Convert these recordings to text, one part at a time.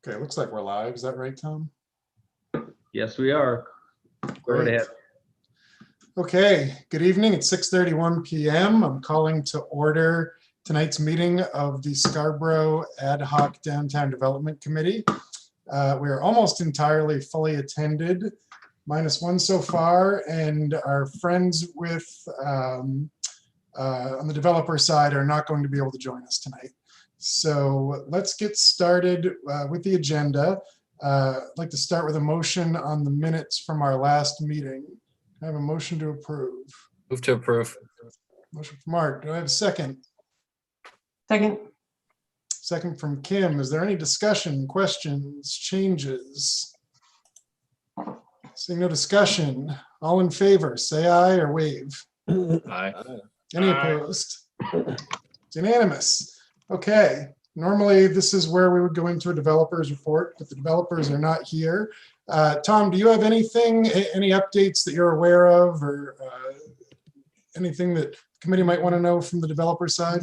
Okay, looks like we're live. Is that right, Tom? Yes, we are. Go right Great. ahead. Okay, good evening. It's 6:31 p.m. I'm calling to order tonight's meeting of the Scarborough Ad Hoc Downtown Development Committee. We are almost entirely fully attended, -1 so far, and our friends with on the developer side are not going to be able to join us tonight. So let's get started with the agenda. I'd like to start with a motion on the minutes from our last meeting. I have a motion to approve. Move to approve. Motion from Mark. Do I have a second? Second. Second from Kim. Is there any discussion, questions, changes? Seeing no discussion, all in favor, say aye or wave. Aye. Any opposed? It's unanimous. Okay, normally this is where we would go into a developer's report, but the developers are not here. Tom, do you have anything, any updates that you're aware of, or anything that the committee might want to know from the developer side?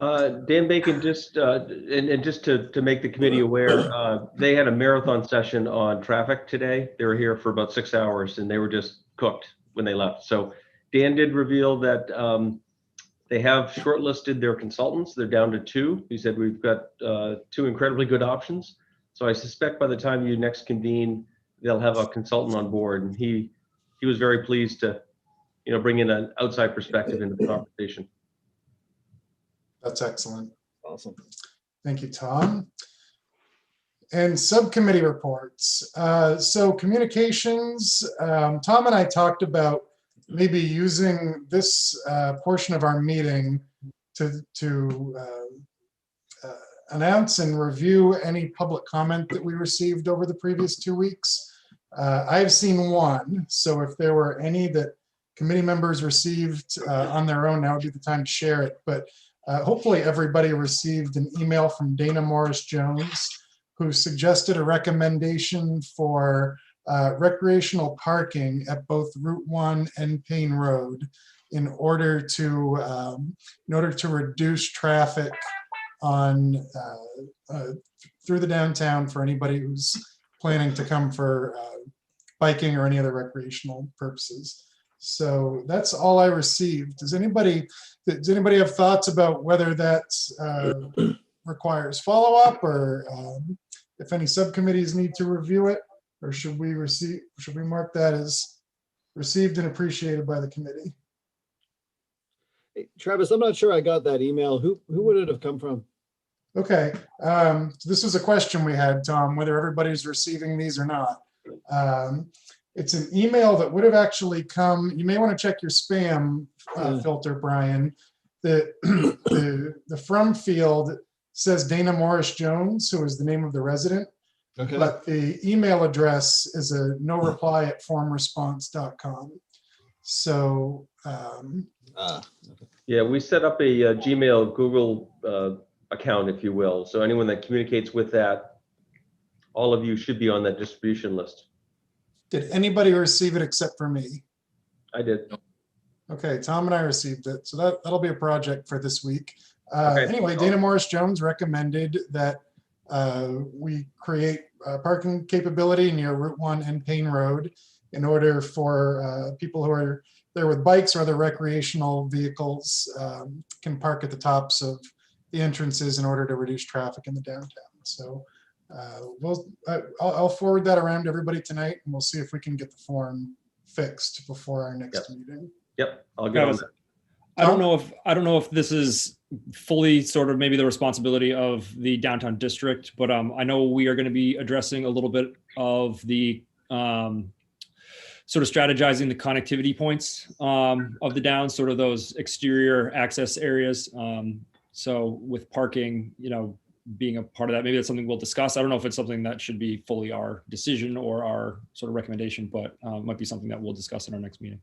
Dan Bacon, just to make the committee aware, they had a marathon session on traffic today. They were here for about 6 hours and they were just cooked when they left. So Dan did reveal that they have shortlisted their consultants. They're down to 2. He said we've got 2 incredibly good options. So I suspect by the time you next convene, they'll have a consultant on board. And he was very pleased to, bring in an outside perspective into the conversation. That's excellent. Awesome. Thank you, Tom. And subcommittee reports. So communications, Tom and I talked about maybe using this portion of our meeting to announce and review any public comment that we received over the previous 2 weeks. I've seen one, so if there were any that committee members received on their own, now would be the time to share it. But hopefully everybody received an email from Dana Morris-Jones, who suggested a recommendation for recreational parking at both Route 1 and Payne Road in order to reduce traffic on through the downtown for anybody who's planning to come for biking or any other recreational purposes. So that's all I received. Does anybody have thoughts about whether that requires follow-up, or if any subcommittees need to review it? Or should we mark that as received and appreciated by the committee? Hey, Travis, I'm not sure I got that email. Who would it have come from? Okay, so this was a question we had, Tom, whether everybody's receiving these or not. It's an email that would have actually come. You may want to check your spam filter, Brian. The from field says Dana Morris-Jones, who is the name of the resident. Okay. But the email address is a noreply@formresponse.com. So Yeah, we set up a Gmail, Google account, if you will. So anyone that communicates with that, all of you should be on that distribution list. did anybody receive it except for me? I did. Okay, Tom and I received it. So that'll be a project for this week. Okay. Anyway, Dana Morris-Jones recommended that we create parking capability near Route 1 and Payne Road in order for people who are there with bikes or other recreational vehicles can park at the tops of the entrances in order to reduce traffic in the downtown. So I'll forward that around to everybody tonight, and we'll see if we can get the form fixed before our next meeting. Yep, I'll get on that. I don't know if this is fully sort of maybe the responsibility of the downtown district, but I know we are going to be addressing a little bit of the sort of strategizing the connectivity points of the down, sort of those exterior access areas. So with parking, being a part of that, maybe that's something we'll discuss. I don't know if it's something that should be fully our decision or our sort of recommendation, but it might be something that we'll discuss in our next meeting.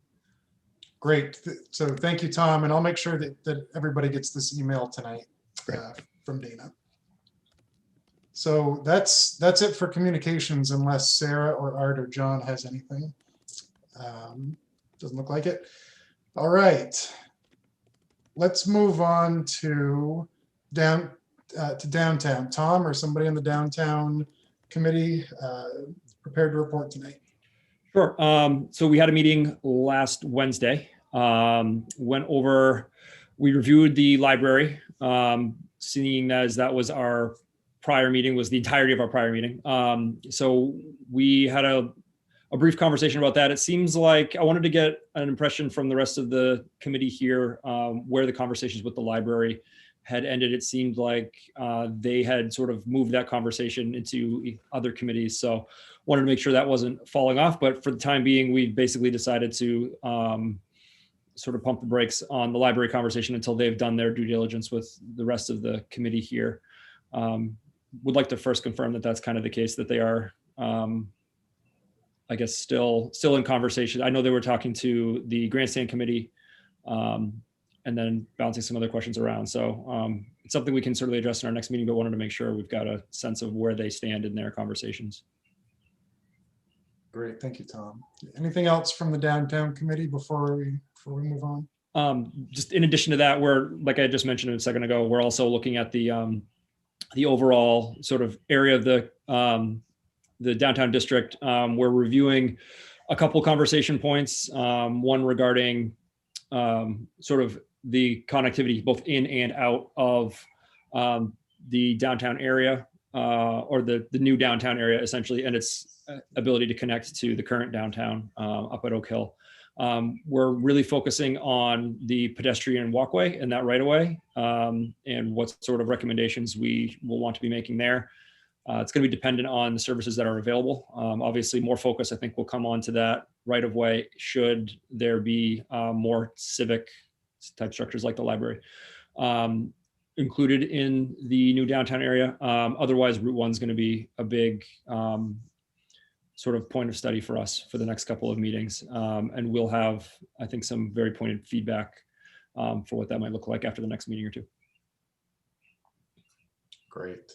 Great. So thank you, Tom, and I'll make sure that everybody gets this email tonight from Dana. So that's it for communications, unless Sarah or Art or John has anything. Doesn't look like it. All right. Let's move on to to downtown? Tom or somebody on the downtown committee prepared to report tonight? Sure. So we had a meeting last Wednesday. Went over, we reviewed the library, seeing as that was our prior meeting, was the entirety of our prior meeting. So we had a brief conversation about that. It seems like I wanted to get an impression from the rest of the committee here where the conversations with the library had ended. It seemed like they had sort of moved that conversation into other committees. So wanted to make sure that wasn't falling off. But for the time being, we basically decided to sort of pump the brakes on the library conversation until they've done their due diligence with the rest of the committee here. Would like to first confirm that that's kind of the case, that they are, I guess, still in conversation. I know they were talking to the Grandstand Committee and then bouncing some other questions around. So it's something we can certainly address in our next meeting, but wanted to make sure we've got a sense of where they stand in their conversations. Great, thank you, Tom. Anything else from the downtown committee before we move on? Just in addition to that, we're, like I just mentioned a second ago, we're also looking at the overall sort of area of the downtown district. We're reviewing a couple conversation points, one regarding sort of the connectivity both in and out of the downtown area or the new downtown area essentially, and its ability to connect to the current downtown up at Oak Hill. We're really focusing on the pedestrian walkway and that right of way and what sort of recommendations we will want to be making there. It's going to be dependent on the services that are available. Obviously, more focus, I think, will come on to that right of way should there be more civic type structures like the library included in the new downtown area. Otherwise, Route 1 is going to be a big sort of point of study for us for the next couple of meetings. And we'll have, I think, some very pointed feedback for what that might look like after the next meeting or two. Great.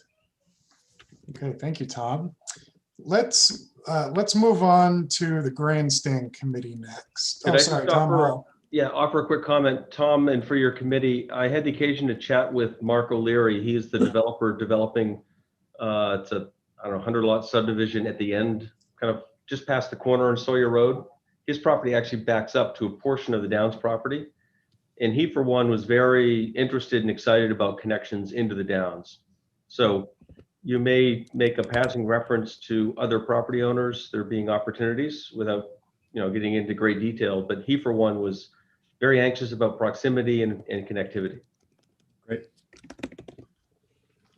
Okay, thank you, Tom. Let's move on to the Grandstand Committee next. Could Oh, I sorry, just Tom offer- Hall. Yeah, offer a quick comment, Tom, and for your committee. I had the occasion to chat with Mark O'Leary. He is the developer developing, it's a, I don't know, 100-lot subdivision at the end, kind of just past the corner on Sawyer Road. His property actually backs up to a portion of the Downs property. And he, for one, was very interested and excited about connections into the Downs. So you may make a passing reference to other property owners, there being opportunities without, getting into great detail, but he, for one, was very anxious about proximity and connectivity. Great.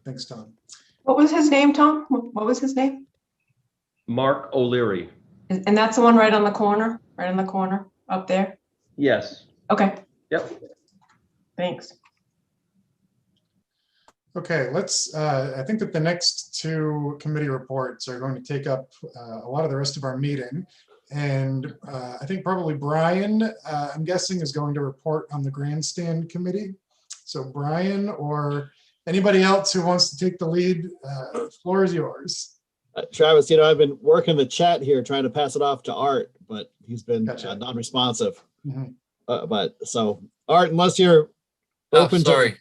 Thanks, Tom. What was his name, Tom? What was his name? Mark O'Leary. And that's the one right on the corner, up there? Yes. Okay, Yep. thanks. Okay, I think that the next two committee reports are going to take up a lot of the rest of our meeting. And I think probably Brian, I'm guessing, is going to report on the Grandstand Committee. So Brian or anybody else who wants to take the lead, the floor is yours. Travis, I've been working the chat here trying to pass it off to Art, but he's been Gotcha. non-responsive. Mhm. But so Art, unless you're Oh, open sorry.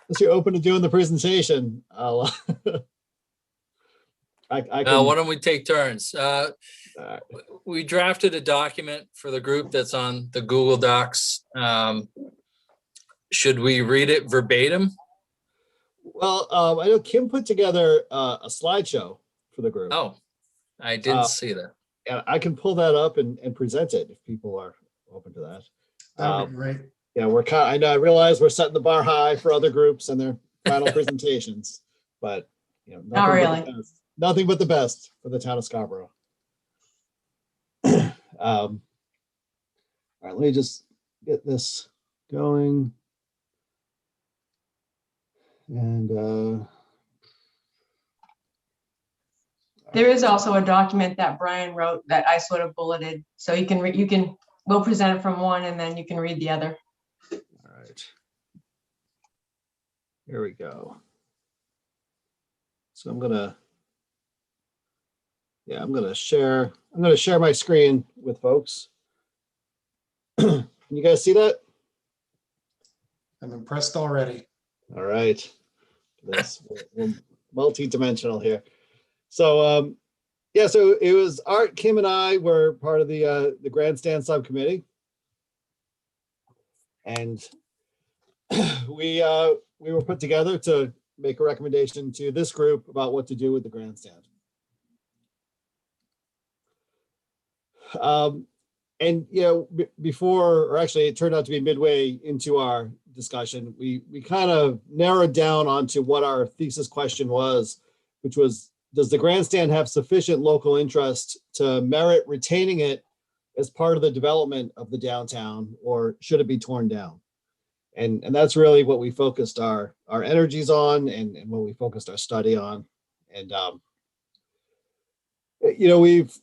unless you're open to doing the presentation, I'll I can. Why don't we take turns? We drafted a document for the group that's on the Google Docs. Should we read it verbatim? Well, I know Kim put together a slideshow for the group. Oh, I didn't see that. And I can pull that up and present it if people are open to that. That would be great. Yeah, I know, I realize we're setting the bar high for other groups and their final presentations, but Not really. Nothing but the best for the town of Scarborough. All right, let me just get this going. And There is also a document that Brian wrote that I sort of bulleted, so we'll present it from one and then you can read the other. all right. Here we go. So I'm gonna share my screen with folks. Can you guys see that? I'm impressed already. All right. this. We're multi-dimensional here. So yeah, so it was Art, Kim, and I were part of the Grandstand Subcommittee, and we were put together to make a recommendation to this group about what to do with the grandstand. And before, or actually it turned out to be midway into our discussion, we kind of narrowed down onto what our thesis question was, which was, does the grandstand have sufficient local interest to merit retaining it as part of the development of the downtown, or should it be torn down? And that's really what we focused our energies on, and what we focused our study on. And we've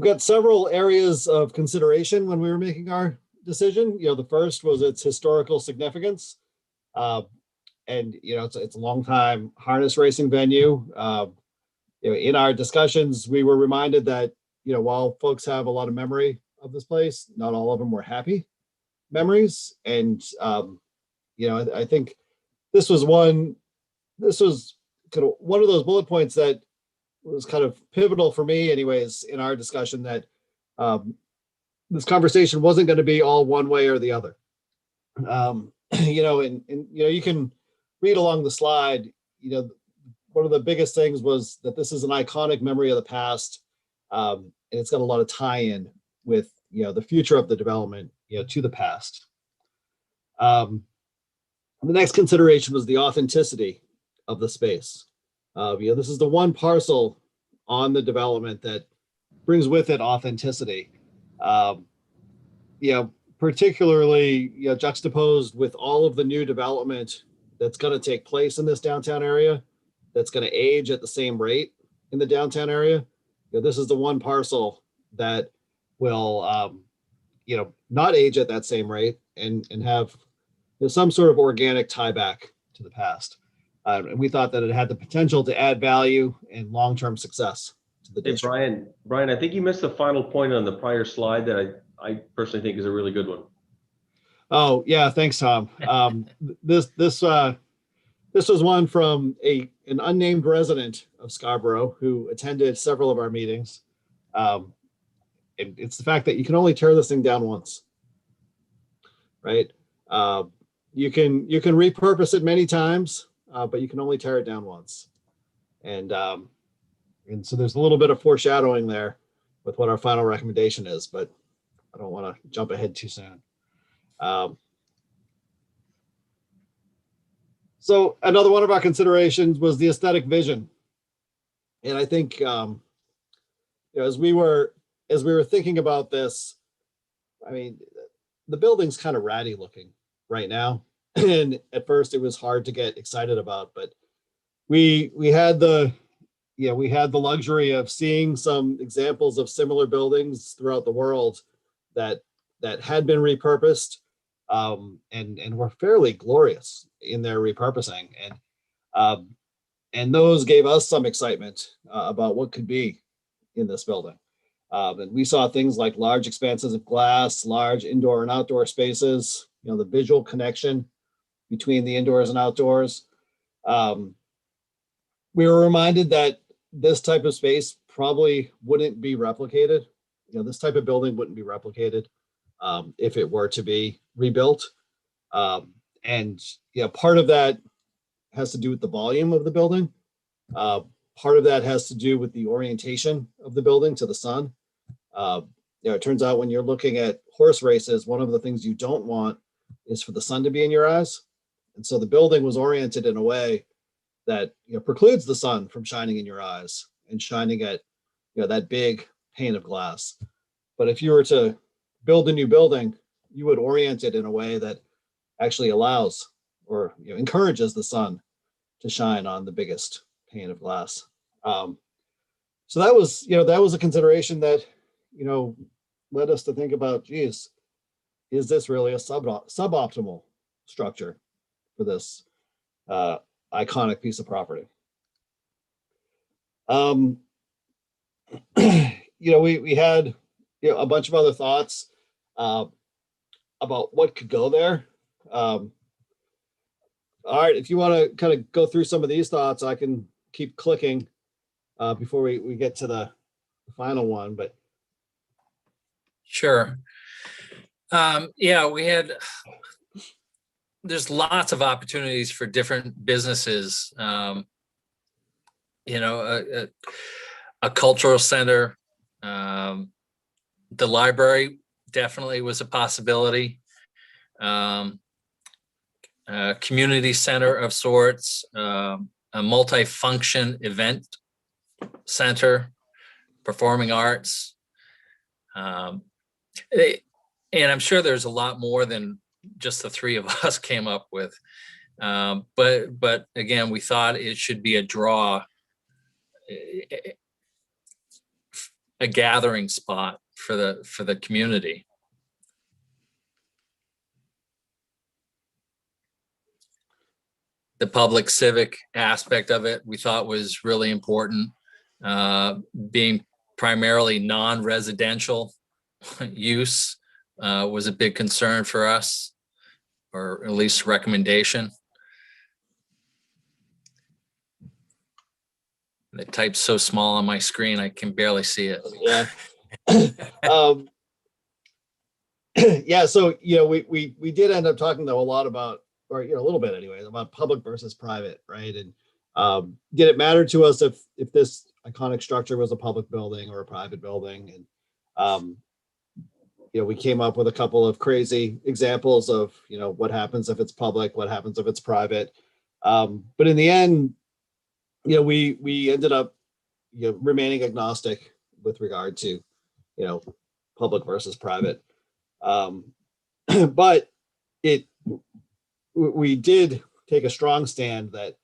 got several areas of consideration when we were making our decision. The first was its historical significance. And it's a long time harness racing venue. In our discussions, we were reminded that while folks have a lot of memory of this place, not all of them were happy memories. And I think this was kind of one of those bullet points that was kind of pivotal for me, anyways, in our discussion, that this conversation wasn't going to be all one way or the other. And you can read along the slide. One of the biggest things was that this is an iconic memory of the past, and it's got a lot of tie-in with the future of the development to the past. The next consideration was the authenticity of the space. This is the one parcel on the development that brings with it authenticity. Particularly juxtaposed with all of the new development that's going to take place in this downtown area, that's going to age at the same rate in the downtown area. This is the one parcel that will, not age at that same rate, and have some sort of organic tie back to the past. And we thought that it had the potential to add value and long-term success to the district. Hey, Brian, I think you missed the final point on the prior slide that I personally think is a really good one. Oh yeah, thanks, Tom. This was one from an unnamed resident of Scarborough who attended several of our meetings. It's the fact that you can only tear this thing down once, right? You can repurpose it many times, but you can only tear it down once. And so there's a little bit of foreshadowing there with what our final recommendation is, but I don't want to jump ahead too soon. So another one of our considerations was the aesthetic vision. And I think, as we were thinking about this, I mean, the building's kind of ratty looking right now. And at first it was hard to get excited about, but we had the luxury of seeing some examples of similar buildings throughout the world that had been repurposed, and were fairly glorious in their repurposing, and those gave us some excitement about what could be in this building. And we saw things like large expanses of glass, large indoor and outdoor spaces, the visual connection between the indoors and outdoors. We were reminded that this type of space probably wouldn't be replicated. This type of building wouldn't be replicated if it were to be rebuilt. And part of that has to do with the volume of the building. Part of that has to do with the orientation of the building to the sun. It turns out when you're looking at horse races, one of the things you don't want is for the sun to be in your eyes. And so the building was oriented in a way that precludes the sun from shining in your eyes and shining at that big pane of glass. But if you were to build a new building, you would orient it in a way that actually allows or encourages the sun to shine on the biggest pane of glass. So that was a consideration that led us to think about, geez, is this really a suboptimal structure for this iconic piece of property? We had a bunch of other thoughts about what could go there. All right, if you want to kind of go through some of these thoughts, I can keep clicking before we get to the final one, but Sure. Yeah, there's lots of opportunities for different businesses. You know, a cultural center, the library definitely was a possibility. A community center of sorts, a multi-function event center, performing arts. And I'm sure there's a lot more than just the three of us came up with. But again, we thought it should be a draw, a gathering spot for the community. The public civic aspect of it, we thought was really important. Being primarily non-residential use was a big concern for us, or at least recommendation. The type's so small on my screen, I can barely see it. yeah. Yeah, so we did end up talking though a lot about, or a little bit anyway, about public versus private, right? And did it matter to us if this iconic structure was a public building or a private building? And we came up with a couple of crazy examples of what happens if it's public, what happens if it's private. But in the end, we ended up remaining agnostic with regard to public versus private. But we did take a strong stand that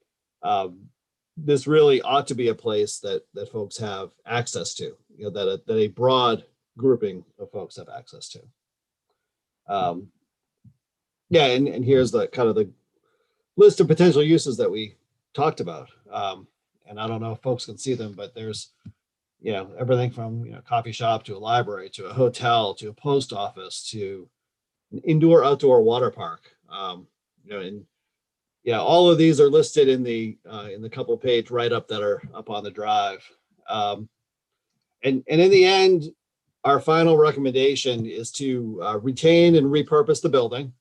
this really ought to be a place that folks have access to, that a broad grouping of folks have access to. Yeah, and here's the kind of the list of potential uses that we talked about. And I don't know if folks can see them, but there's everything from coffee shop to a library to a hotel to a post office to an indoor outdoor water park. And all of these are listed in the couple page write-up that are up on the drive. And in the end, our final recommendation is to retain and repurpose the building,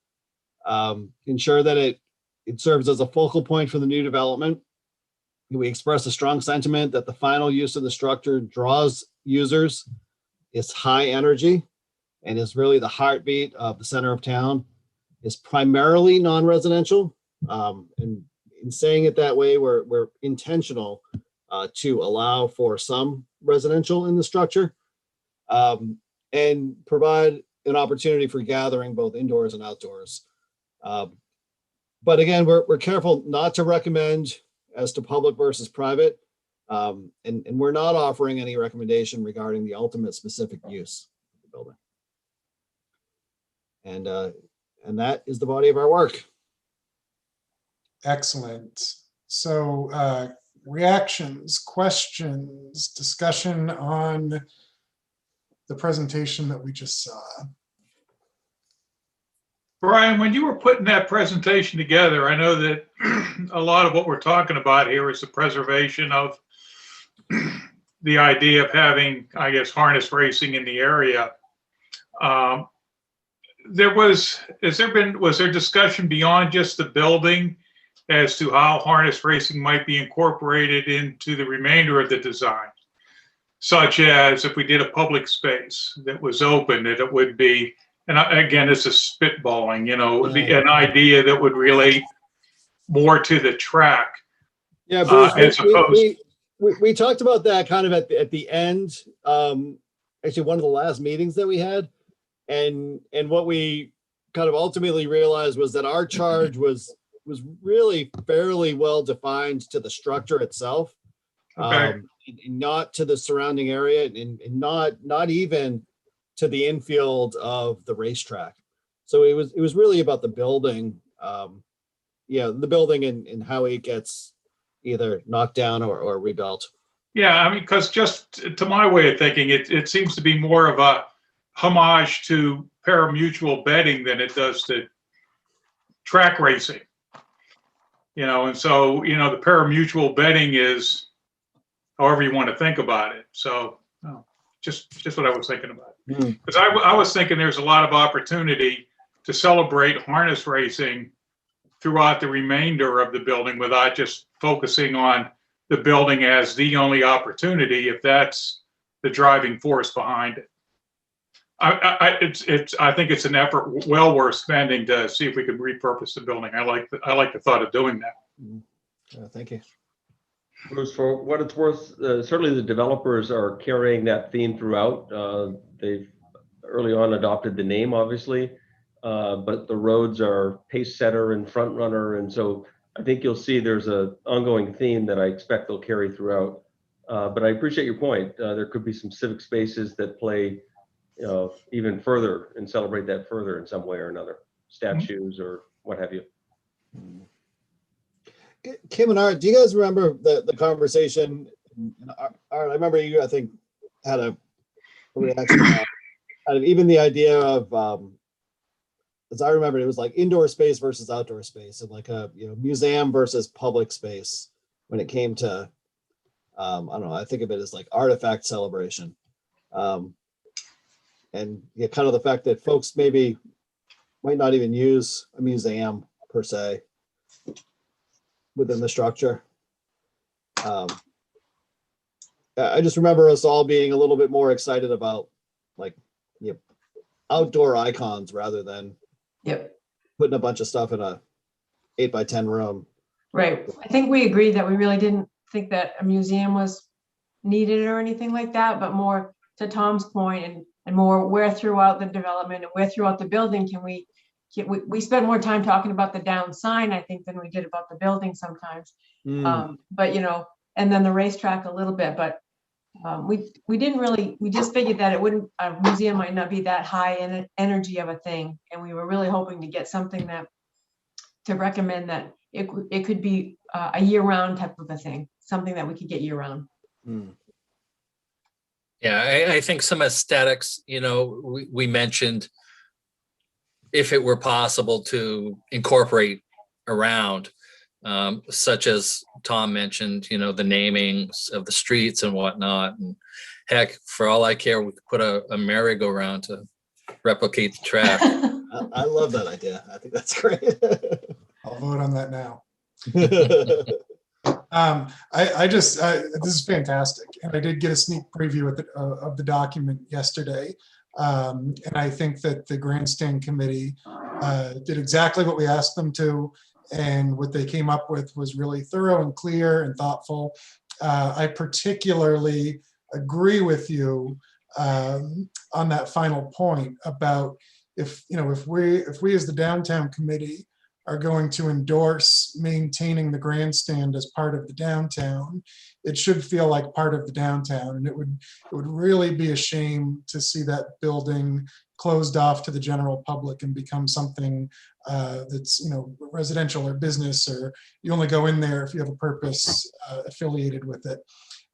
ensure that it serves as a focal point for the new development. We express a strong sentiment that the final use of the structure draws users, is high energy, and is really the heartbeat of the center of town, is primarily non-residential. And in saying it that way, we're intentional to allow for some residential in the structure, and provide an opportunity for gathering both indoors and outdoors. But again, we're careful not to recommend as to public versus private, and we're not offering any recommendation regarding the ultimate specific use of the building. And that is the body of our work. Excellent. So reactions, questions, discussion on the presentation that we just saw. Brian, when you were putting that presentation together, I know that a lot of what we're talking about here is the preservation of the idea of having, I guess, harness racing in the area. Was there discussion beyond just the building as to how harness racing might be incorporated into the remainder of the design? Such as if we did a public space that was open, that it would be, and again, this is spitballing, an idea that would relate more to the track. Yeah, Bruce, as opposed. We talked about that kind of at the end, actually one of the last meetings that we had. And what we kind of ultimately realized was that our charge was really fairly well defined to the structure itself, Okay. and not to the surrounding area, and not even to the infield of the racetrack. So it was really about the building, the building and how it gets either knocked down or rebuilt. Yeah, I mean, because just to my way of thinking, it seems to be more of a homage to parimutuel betting than it does to track racing. and so, the pari-mutuel betting is however you want to think about it. So just what I was thinking about. Because I was thinking there's a lot of opportunity to celebrate harness racing throughout the remainder of the building without just focusing on the building as the only opportunity, if that's the driving force behind it. I think it's an effort well worth spending to see if we could repurpose the building. I like the thought of doing that. Thank you. Bruce, for what it's worth, certainly the developers are carrying that theme throughout. They've early on adopted the name, obviously, but the roads are pace setter and front runner. And so I think you'll see there's an ongoing theme that I expect they'll carry throughout. But I appreciate your point. There could be some civic spaces that play even further and celebrate that further in some way or another, statues or what have you. Kim and Art, do you guys remember the conversation? Art, I remember you, I think, had a reaction out of even the idea of, as I remember, it was like indoor space versus outdoor space, and like a museum versus public space when it came to, I don't know, I think of it as like artifact celebration. And kind of the fact that folks maybe might not even use a museum per se within the structure. I just remember us all being a little bit more excited about like outdoor icons rather than putting a bunch of stuff in a 8x10 room. Right. I think we agreed that we really didn't think that a museum was needed or anything like that, but more to Tom's point and more where throughout the development and where throughout the building can we spend more time talking about the down sign, I think, than we did about the building sometimes. But, and then the racetrack a little bit, but we didn't really, we just figured that a museum might not be that high in energy of a thing. And we were really hoping to get something to recommend that it could be a year round type of a thing, something that we could get year round. Yeah, I think some aesthetics, we mentioned if it were possible to incorporate around, such as Tom mentioned, the namings of the streets and whatnot. And heck, for all I care, we could put a merry-go-round to replicate the track. I love that idea. I think that's great. I'll vote on that now. This is fantastic. And I did get a sneak preview of the document yesterday. And I think that the Grandstand Committee did exactly what we asked them to. And what they came up with was really thorough and clear and thoughtful. I particularly agree with you on that final point about if we as the Downtown Committee are going to endorse maintaining the grandstand as part of the downtown, it should feel like part of the downtown. And it would really be a shame to see that building closed off to the general public and become something that's residential or business, or you only go in there if you have a purpose affiliated with it.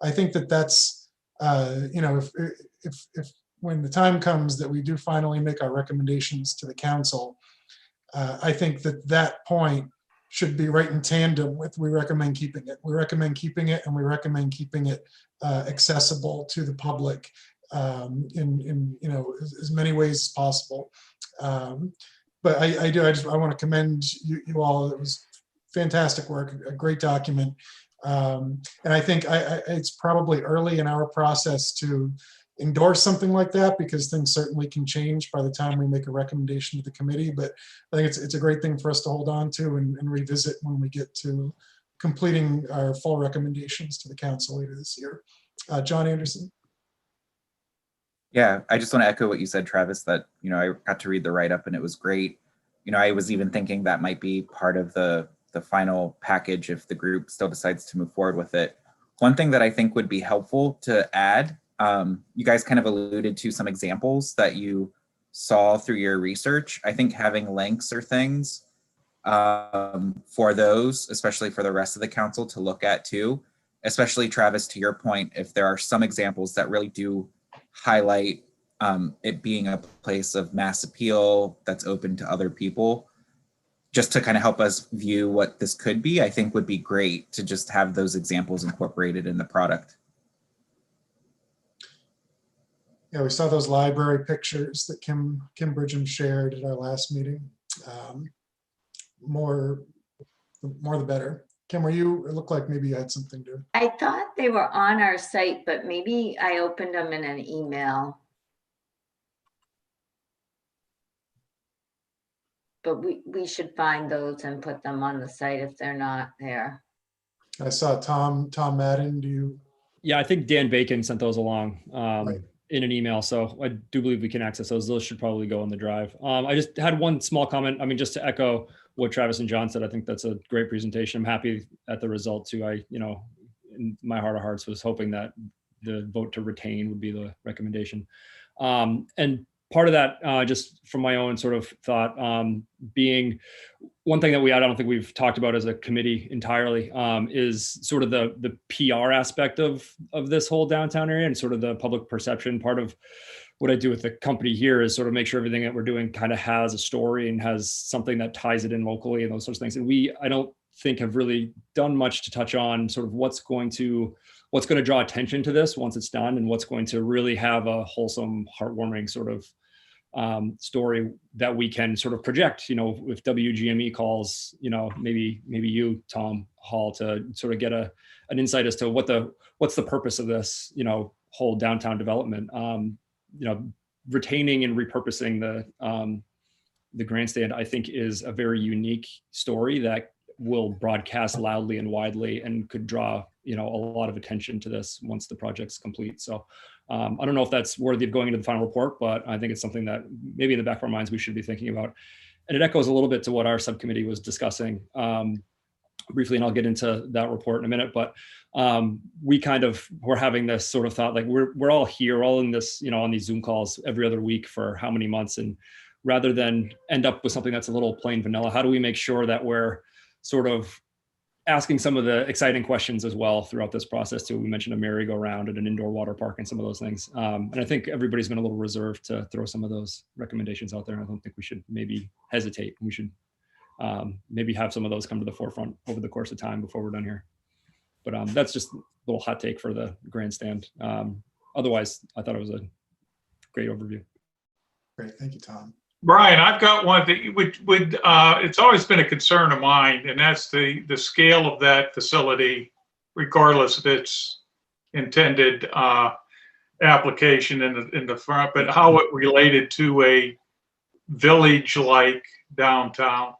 I think that's if when the time comes that we do finally make our recommendations to the council, I think that point should be right in tandem with we recommend keeping it. We recommend keeping it, and we recommend keeping it accessible to the public in as many ways as possible. But I want to commend you all. It was fantastic work, a great document. And I think it's probably early in our process to endorse something like that, because things certainly can change by the time we make a recommendation to the committee. But I think it's a great thing for us to hold on to and revisit when we get to completing our full recommendations to the council later this year. John Anderson. Yeah, I just want to echo what you said, Travis, that, I got to read the write-up and it was great. I was even thinking that might be part of the final package if the group still decides to move forward with it. One thing that I think would be helpful to add, you guys kind of alluded to some examples that you saw through your research. I think having links or things for those, especially for the rest of the council to look at too, especially Travis, to your point, if there are some examples that really do highlight it being a place of mass appeal that's open to other people, just to kind of help us view what this could be, I think would be great to just have those examples incorporated in the product. Yeah, we saw those library pictures that Kim Bridgham shared at our last meeting. More the better. Kim, it looked like maybe you had something to. I thought they were on our site, but maybe I opened them in an email. But we should find those and put them on the site if they're not there. I saw Tom Madden. Do you? Yeah, I think Dan Bacon sent those along Right. in an email. So I do believe we can access those. Those should probably go on the drive. I just had one small comment. I mean, just to echo what Travis and John said, I think that's a great presentation. I'm happy at the result too. In my heart of hearts was hoping that the vote to retain would be the recommendation. And part of that, just from my own sort of thought, being one thing that I don't think we've talked about as a committee entirely, is sort of the PR aspect of this whole downtown area and sort of the public perception. Part of what I do with the company here is sort of make sure everything that we're doing kind of has a story and has something that ties it in locally and those sorts of things. And I don't think have really done much to touch on sort of what's going to draw attention to this once it's done, and what's going to really have a wholesome, heartwarming sort of story that we can sort of project, if WGME calls, maybe you, Tom Hall, to sort of get an insight as to what's the purpose of this, whole downtown development. Retaining and repurposing the grandstand, I think, is a very unique story that will broadcast loudly and widely and could draw, a lot of attention to this once the project's complete. So I don't know if that's worthy of going into the final report, but I think it's something that maybe in the back of our minds we should be thinking about. And it echoes a little bit to what our subcommittee was discussing briefly, and I'll get into that report in a minute. But we kind of were having this sort of thought, like we're all here, all in this, on these Zoom calls every other week for how many months, and rather than end up with something that's a little plain vanilla, how do we make sure that we're sort of asking some of the exciting questions as well throughout this process too? We mentioned a merry-go-round and an indoor water park and some of those things. And I think everybody's been a little reserved to throw some of those recommendations out there. And I don't think we should maybe hesitate. We should maybe have some of those come to the forefront over the course of time before we're done here. But that's just a little hot take for the grandstand. Otherwise, I thought it was a great overview. Great, thank you, Tom. Brian, I've got one that would it's always been a concern of mine, and that's the scale of that facility, regardless of its intended application in the front, but how it related to a village-like downtown.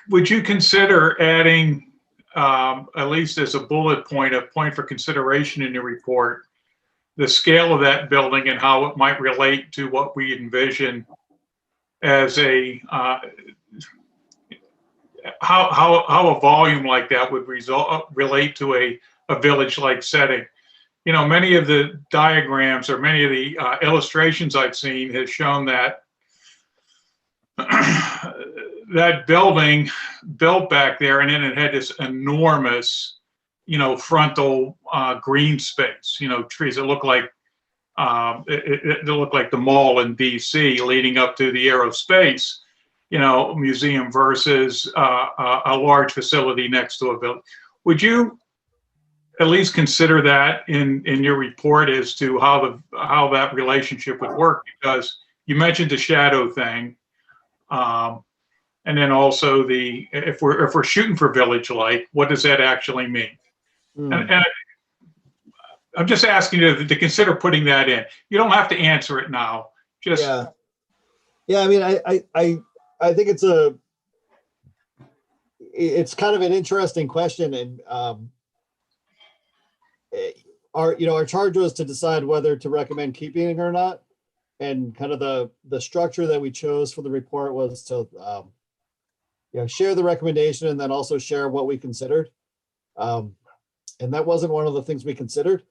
Would you consider adding, at least as a bullet point, a point for consideration in your report, the scale of that building and how it might relate to what we envision as a how a volume like that would relate to a village-like setting? Many of the diagrams or many of the illustrations I've seen has shown that that building built back there, and then it had this enormous, frontal green space, trees that look like it looked like the mall in DC leading up to the aerospace, museum versus a large facility next to a village. Would you at least consider that in your report as to how that relationship would work? Because you mentioned the shadow thing, and then also if we're shooting for village-like, what does that actually mean? And I'm just asking you to consider putting that in. You don't have to answer it now. Just yeah. I mean, I think it's kind of an interesting question, and our charge was to decide whether to recommend keeping it or not, and kind of the structure that we chose for the report was to share the recommendation and then also share what we considered, and that wasn't one of the things we considered.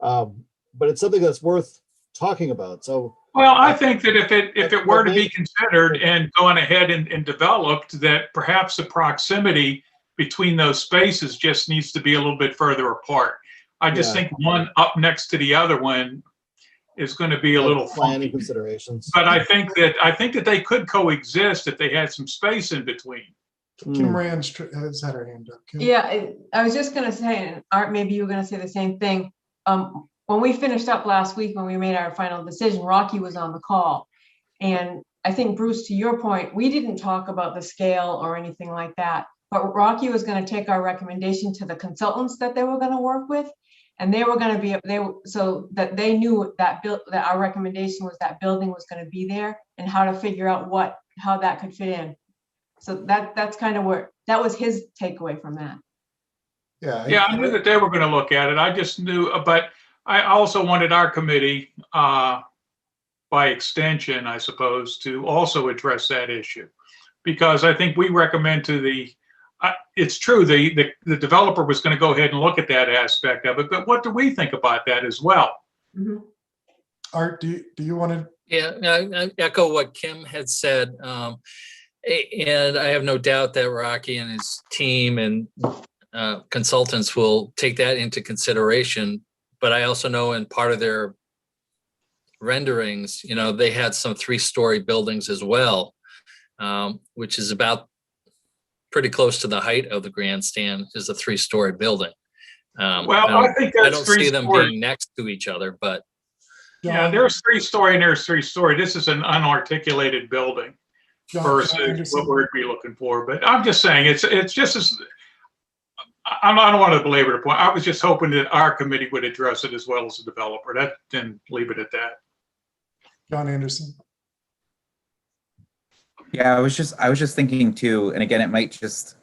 But it's something that's worth talking about. So, well, I think that if it were to be considered and gone ahead and developed, that perhaps the proximity between those spaces just needs to be a little bit further apart. I just think one up next to the other one is going to be a little planning funky. considerations. But I think that they could coexist if they had some space in between. Kim Rand has had her hand up. Kim? Yeah, I was just gonna say, and Art, maybe you were gonna say the same thing. When we finished up last week, when we made our final decision, Rocky was on the call. And I think, Bruce, to your point, we didn't talk about the scale or anything like that. But Rocky was gonna take our recommendation to the consultants that they were gonna work with. And they were gonna be, so that they knew that that our recommendation was that building was gonna be there and how to figure out how that could fit in. So that's kind of that was his takeaway from that. Yeah, I knew that they were going to look at it. I just knew, but I also wanted our committee, by extension, I suppose, to also address that issue. Because I think we recommend to it's true, the developer was going to go ahead and look at that aspect of it, but what do we think about that as well? Mm-hmm. Art, do you want to? Yeah, I echo what Kim had said. And I have no doubt that Rocky and his team and consultants will take that into consideration. But I also know in part of their renderings, they had some 3-story buildings as well, which is about pretty close to the height of the grandstand is a 3-story building. Well, I think that's I don't see them 3-story. being next to each other, but Yeah, there's 3-story and there's 3-story. This is an unarticulated building versus what we'd be looking for. But I'm just saying, it's just as, I don't want to belabor the point. I was just hoping that our committee would address it as well as the developer. That, then leave it at that. John Anderson. Yeah, I was just thinking too, and again, it might just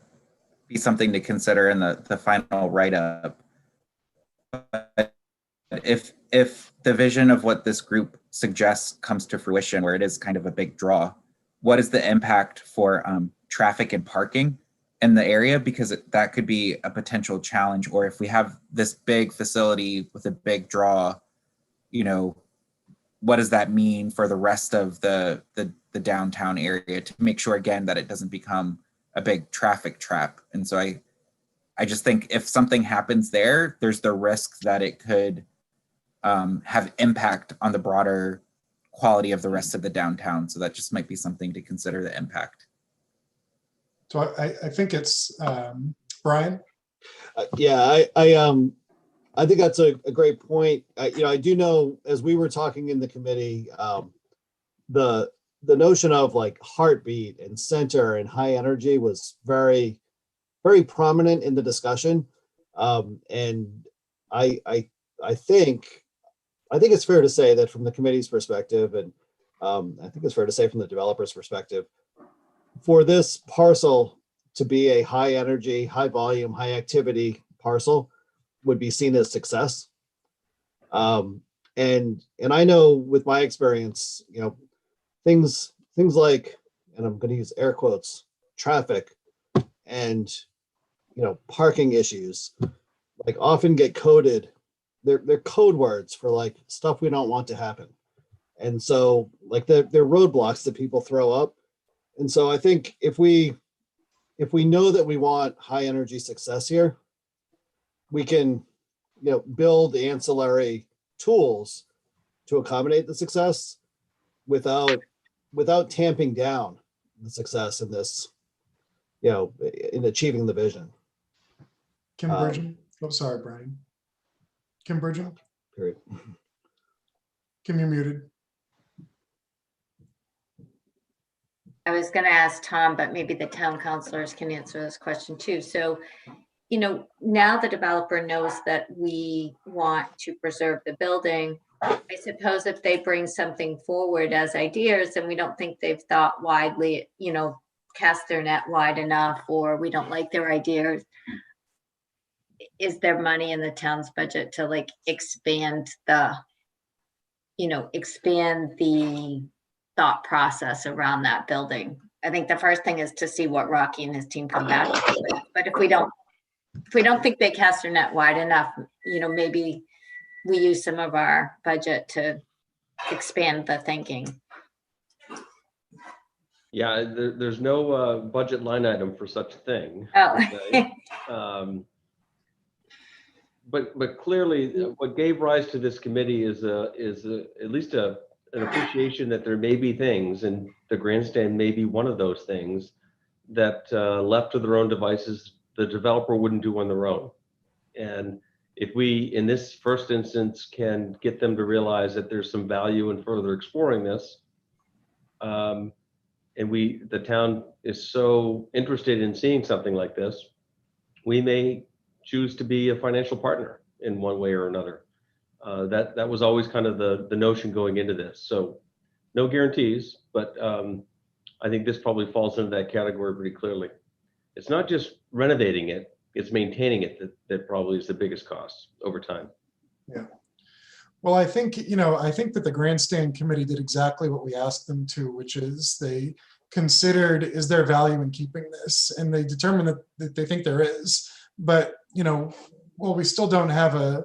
be something to consider in the final write-up. If the vision of what this group suggests comes to fruition, where it is kind of a big draw, what is the impact for traffic and parking in the area? Because that could be a potential challenge. Or if we have this big facility with a big draw, what does that mean for the rest of the downtown area, to make sure again that it doesn't become a big traffic trap? And so I just think if something happens there, there's the risk that it could have impact on the broader quality of the rest of the downtown. So that just might be something to consider, the impact. So I think it's Brian. Yeah, I think that's a great point. I do know, as we were talking in the committee, the notion of like heartbeat and center and high energy was very, very prominent in the discussion. And I think it's fair to say that from the committee's perspective, and I think it's fair to say from the developer's perspective, for this parcel to be a high energy, high volume, high activity parcel would be seen as success. And I know with my experience, things like, and I'm going to use air quotes, traffic and parking issues, like often get coded. They're code words for like stuff we don't want to happen. And so like they're roadblocks that people throw up. And so I think if we know that we want high energy success here, we can build ancillary tools to accommodate the success without tamping down the success in this, in achieving the vision. Kim Burgeon. Oh, sorry, Brian. Kim Burgeon. Period. Kim, you're muted. I was going to ask Tom, but maybe the town councilors can answer this question too. So, now the developer knows that we want to preserve the building. I suppose if they bring something forward as ideas and we don't think they've thought widely, cast their net wide enough, or we don't like their ideas, is there money in the town's budget to like expand the thought process around that building? I think the first thing is to see what Rocky and his team come back with. But if we don't think they cast their net wide enough, maybe we use some of our budget to expand the thinking. Yeah, there's no budget line item for such a thing. Oh. but clearly what gave rise to this committee is at least an appreciation that there may be things, and the grandstand may be one of those things that left to their own devices, the developer wouldn't do on their own. And if we, in this first instance, can get them to realize that there's some value in further exploring this, and the town is so interested in seeing something like this, we may choose to be a financial partner in one way or another. That was always kind of the notion going into this. So no guarantees, but I think this probably falls into that category pretty clearly. It's not just renovating it, it's maintaining it that probably is the biggest cost over time. Yeah. Well, I think that the Grandstand Committee did exactly what we asked them to, which is they considered, is there value in keeping this? And they determined that they think there is. But, well, we still don't have a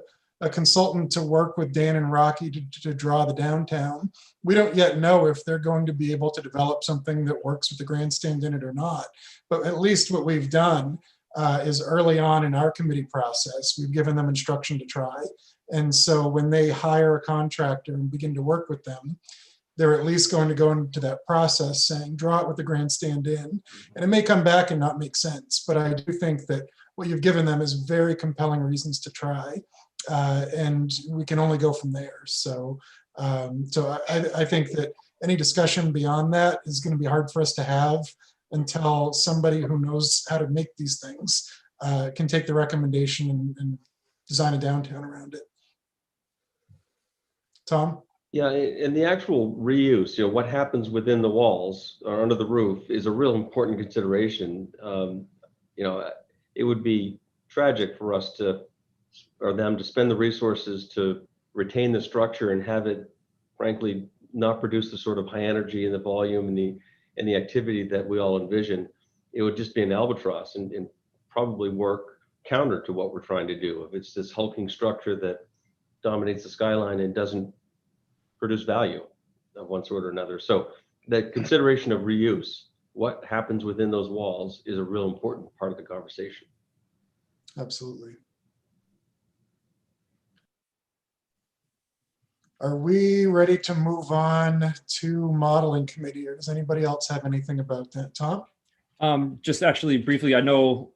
consultant to work with Dan and Rocky to draw the downtown. We don't yet know if they're going to be able to develop something that works with the grandstand in it or not. But at least what we've done is early on in our committee process, we've given them instruction to try. And so when they hire a contractor and begin to work with them, they're at least going to go into that process saying, draw it with the grandstand in. And it may come back and not make sense, but I do think that what you've given them is very compelling reasons to try. And we can only go from there. So I think that any discussion beyond that is going to be hard for us to have until somebody who knows how to make these things can take the recommendation and design a downtown around it. Tom? Yeah, and the actual reuse, what happens within the walls or under the roof is a real important consideration. It would be tragic for us or them to spend the resources to retain the structure and have it, frankly, not produce the sort of high energy and the volume and the activity that we all envision. It would just be an albatross and probably work counter to what we're trying to do. If it's this hulking structure that dominates the skyline and doesn't produce value of one sort or another. So the consideration of reuse, what happens within those walls, is a real important part of the conversation. Absolutely. Are we ready to move on to modeling committee, or does anybody else have anything about that? Tom? Just actually briefly, I know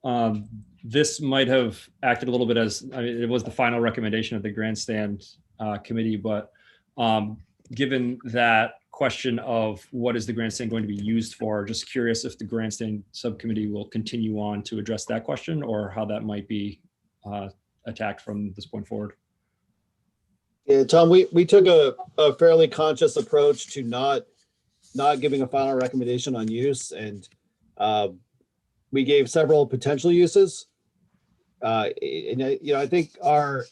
this might have acted a little bit as, it was the final recommendation of the Grandstand Committee, but given that question of what is the grandstand going to be used for, just curious if the Grandstand Subcommittee will continue on to address that question or how that might be attacked from this point forward. Yeah, Tom, we took a fairly conscious approach to not giving a final recommendation on use, and we gave several potential uses. I think our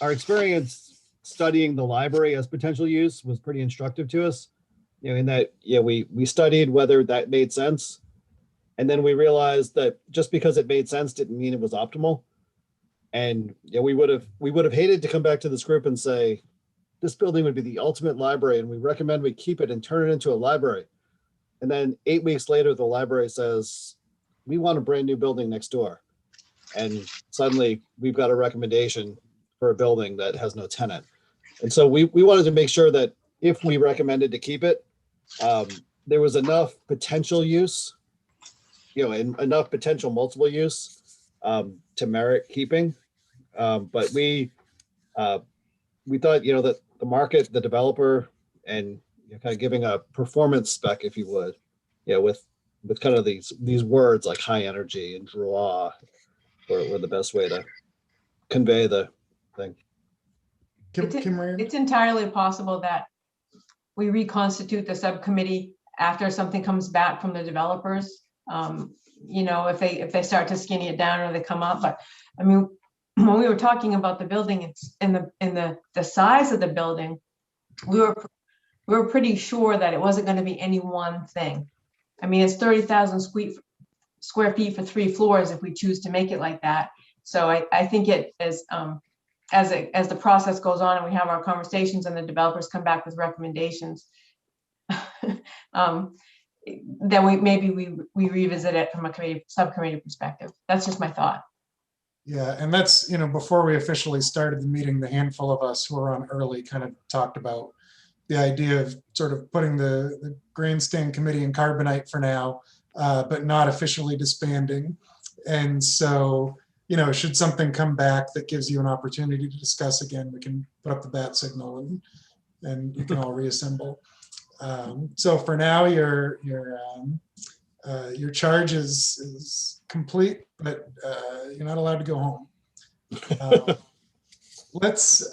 experience studying the library as potential use was pretty instructive to us. In that, we studied whether that made sense, and then we realized that just because it made sense didn't mean it was optimal. And we would have hated to come back to this group and say, this building would be the ultimate library and we recommend we keep it and turn it into a library. And then 8 weeks later, the library says, we want a brand new building next door. And suddenly we've got a recommendation for a building that has no tenant. And so we wanted to make sure that if we recommended to keep it, there was enough potential use, and enough potential multiple use to merit keeping. But we thought, that the market, the developer, and kind of giving a performance spec, if you would, with kind of these words like high energy and draw were the best way to convey the thing. It's entirely possible that we reconstitute the subcommittee after something comes back from the developers. If they start to skinny it down or they come up. But I mean, when we were talking about the building and the size of the building, we were pretty sure that it wasn't going to be any one thing. I mean, it's 30,000 square feet for 3 floors if we choose to make it like that. So I think it is as the process goes on and we have our conversations and the developers come back with recommendations, then we revisit it from a subcommittee perspective. That's just my thought. Yeah, and that's, before we officially started the meeting, the handful of us who were on early kind of talked about the idea of sort of putting the Grandstand Committee in carbonite for now, but not officially disbanding. And so, should something come back that gives you an opportunity to discuss again, we can put up the bat signal and you can all reassemble. So for now, your charge is complete, but you're not allowed to go home. Let's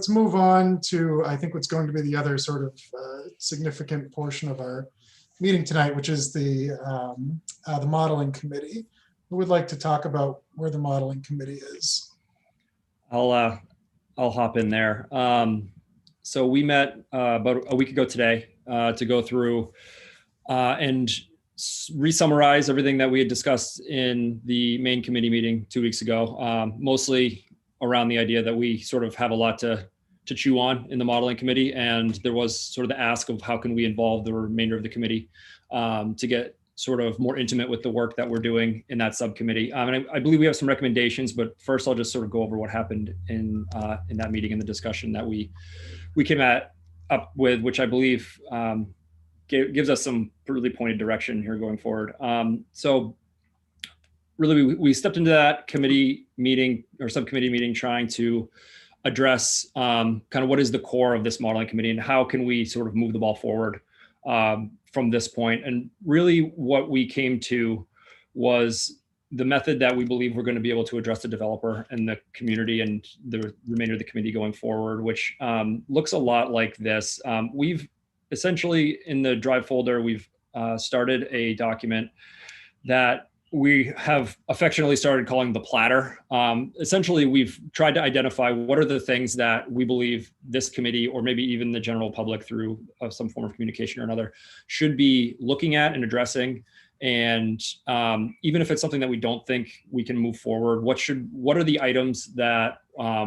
move on to, I think, what's going to be the other sort of significant portion of our meeting tonight, which is the modeling committee. Who would like to talk about where the modeling committee is? I'll hop in there. So we met about a week ago today to go through and re-summarize everything that we had discussed in the main committee meeting 2 weeks ago, mostly around the idea that we sort of have a lot to chew on in the modeling committee. And there was sort of the ask of how can we involve the remainder of the committee to get sort of more intimate with the work that we're doing in that subcommittee. And I believe we have some recommendations, but first I'll just sort of go over what happened in that meeting and the discussion that we came up with, which I believe gives us some really pointed direction here going forward. So really we stepped into that committee meeting or subcommittee meeting trying to address kind of what is the core of this modeling committee and how can we sort of move the ball forward from this point. And really what we came to was the method that we believe we're going to be able to address the developer and the community and the remainder of the committee going forward, which looks a lot like this. We've essentially in the drive folder, we've started a document that we have affectionately started calling the platter. Essentially, we've tried to identify what are the things that we believe this committee, or maybe even the general public through some form of communication or another, should be looking at and addressing. And even if it's something that we don't think we can move forward, what are the items that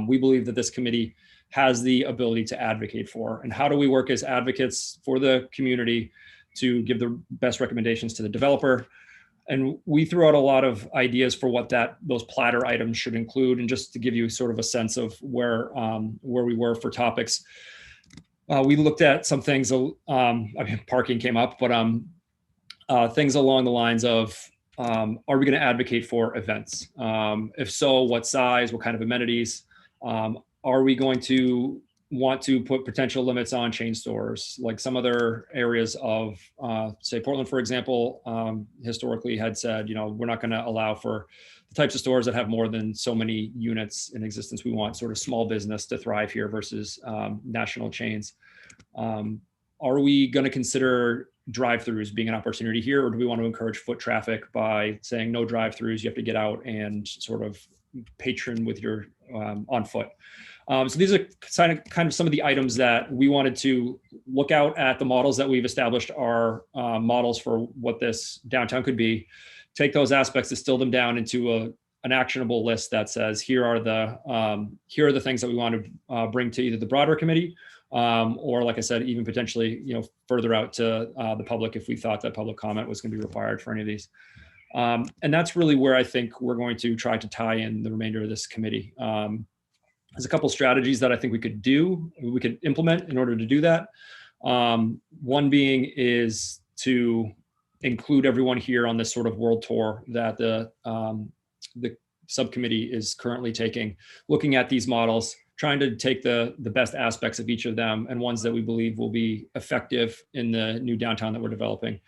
we believe that this committee has the ability to advocate for? And how do we work as advocates for the community to give the best recommendations to the developer? And we threw out a lot of ideas for what those platter items should include. And just to give you sort of a sense of where we were for topics, we looked at some things. I mean, parking came up, but things along the lines of, are we going to advocate for events? If so, what size? What kind of amenities? Are we going to want to put potential limits on chain stores? Like some other areas of, say, Portland, for example, historically had said, we're not going to allow for the types of stores that have more than so many units in existence. We want sort of small business to thrive here versus national chains. Are we going to consider drive-throughs being an opportunity here, or do we want to encourage foot traffic by saying no drive-throughs, you have to get out and sort of patron with your on foot? So these are kind of some of the items that we wanted to look out at. The models that we've established are models for what this downtown could be. Take those aspects, distill them down into an actionable list that says, here are the things that we want to bring to either the broader committee or, like I said, even potentially further out to the public if we thought that public comment was going to be required for any of these. And that's really where I think we're going to try to tie in the remainder of this committee. There's a couple strategies that I think we could implement in order to do that. One being is to include everyone here on this sort of world tour that the subcommittee is currently taking, looking at these models, trying to take the best aspects of each of them and ones that we believe will be effective in the new downtown that we're developing.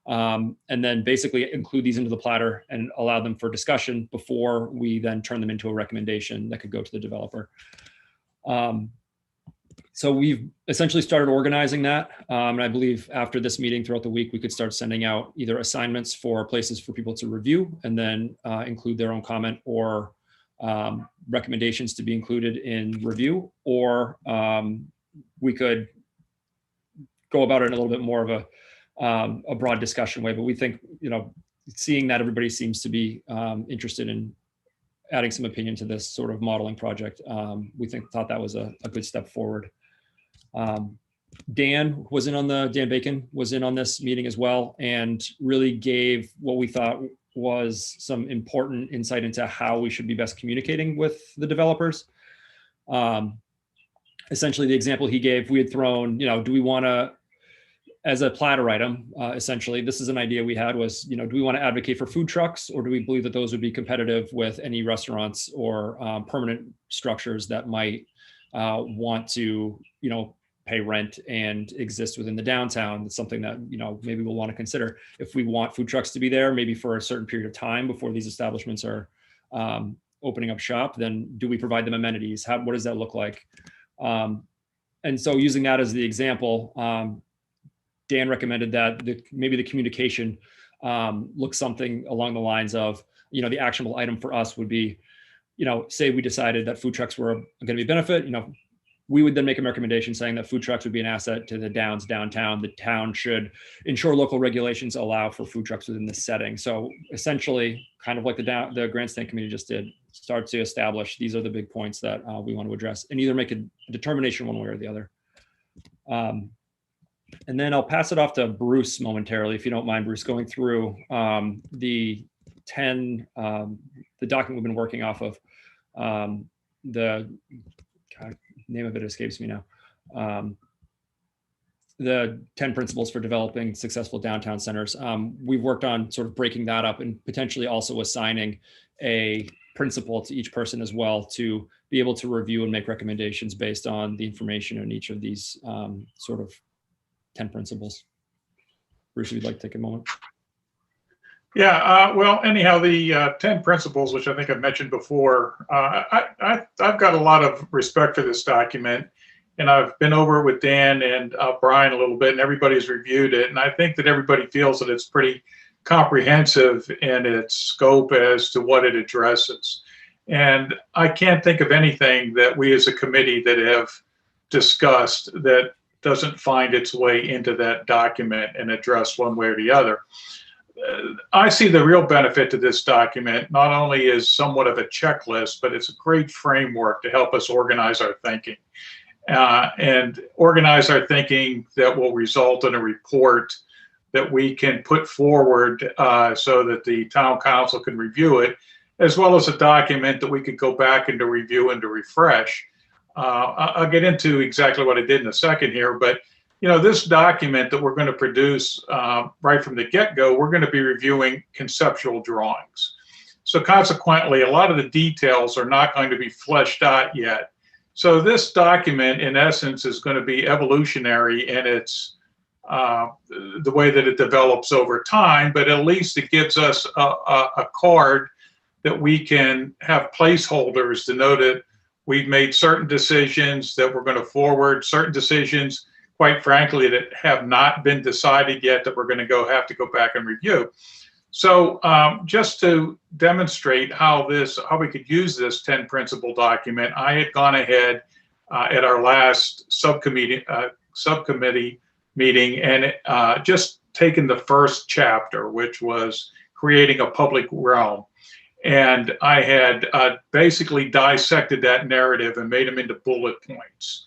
And then basically include these into the platter and allow them for discussion before we then turn them into a recommendation that could go to the developer. So we've essentially started organizing that. And I believe after this meeting throughout the week, we could start sending out either assignments for places for people to review and then include their own comment, or recommendations to be included in review, or we could go about it in a little bit more of a broad discussion way. But we think, seeing that everybody seems to be interested in adding some opinion to this sort of modeling project, we thought that was a good step forward. Dan Bacon was in on this meeting as well, and really gave what we thought was some important insight into how we should be best communicating with the developers. Essentially, the example he gave, we had thrown, do we want to, as a platter item, essentially, this is an idea we had was, do we want to advocate for food trucks, or do we believe that those would be competitive with any restaurants or permanent structures that might want to, pay rent and exist within the downtown? It's something that, maybe we'll want to consider. If we want food trucks to be there, maybe for a certain period of time before these establishments are opening up shop, then do we provide them amenities? What does that look like? And so using that as the example, Dan recommended that maybe the communication looks something along the lines of, the actionable item for us would be, say we decided that food trucks were going to be a benefit, we would then make a recommendation saying that food trucks would be an asset to the Downs downtown. The town should ensure local regulations allow for food trucks within this setting. So essentially, kind of like the Grandstand Committee just did, start to establish these are the big points that we want to address, and either make a determination one way or the other. And then I'll pass it off to Bruce momentarily, if you don't mind, Bruce, going through the document we've been working off of. Name of it escapes me now. The 10 principles for developing successful downtown centers. We've worked on sort of breaking that up and potentially also assigning a principle to each person as well to be able to review and make recommendations based on the information in each of these sort of 10 principles. Bruce, if you'd like to take a moment. Yeah, well, anyhow, the 10 principles, which I think I've mentioned before, I've got a lot of respect for this document, and I've been over it with Dan and Brian a little bit, and everybody's reviewed it, and I think that everybody feels that it's pretty comprehensive in its scope as to what it addresses. And I can't think of anything that we as a committee that have discussed that doesn't find its way into that document and addressed one way or the other. I see the real benefit to this document not only is somewhat of a checklist, but it's a great framework to help us organize our thinking and organize our thinking that will result in a report that we can put forward so that the town council can review it, as well as a document that we could go back and to review and to refresh. I'll get into exactly what I did in a second here, but this document that we're going to produce right from the get-go, we're going to be reviewing conceptual drawings. So consequently, a lot of the details are not going to be fleshed out yet. So this document, in essence, is going to be evolutionary in its the way that it develops over time, but at least it gives us a card that we can have placeholders to know that we've made certain decisions that we're going to forward, certain decisions, quite frankly, that have not been decided yet that we're going to have to go back and review. So just to demonstrate how we could use this 10 principle document, I had gone ahead at our last subcommittee meeting and just taken the first chapter, which was creating a public realm. And I had basically dissected that narrative and made them into bullet points.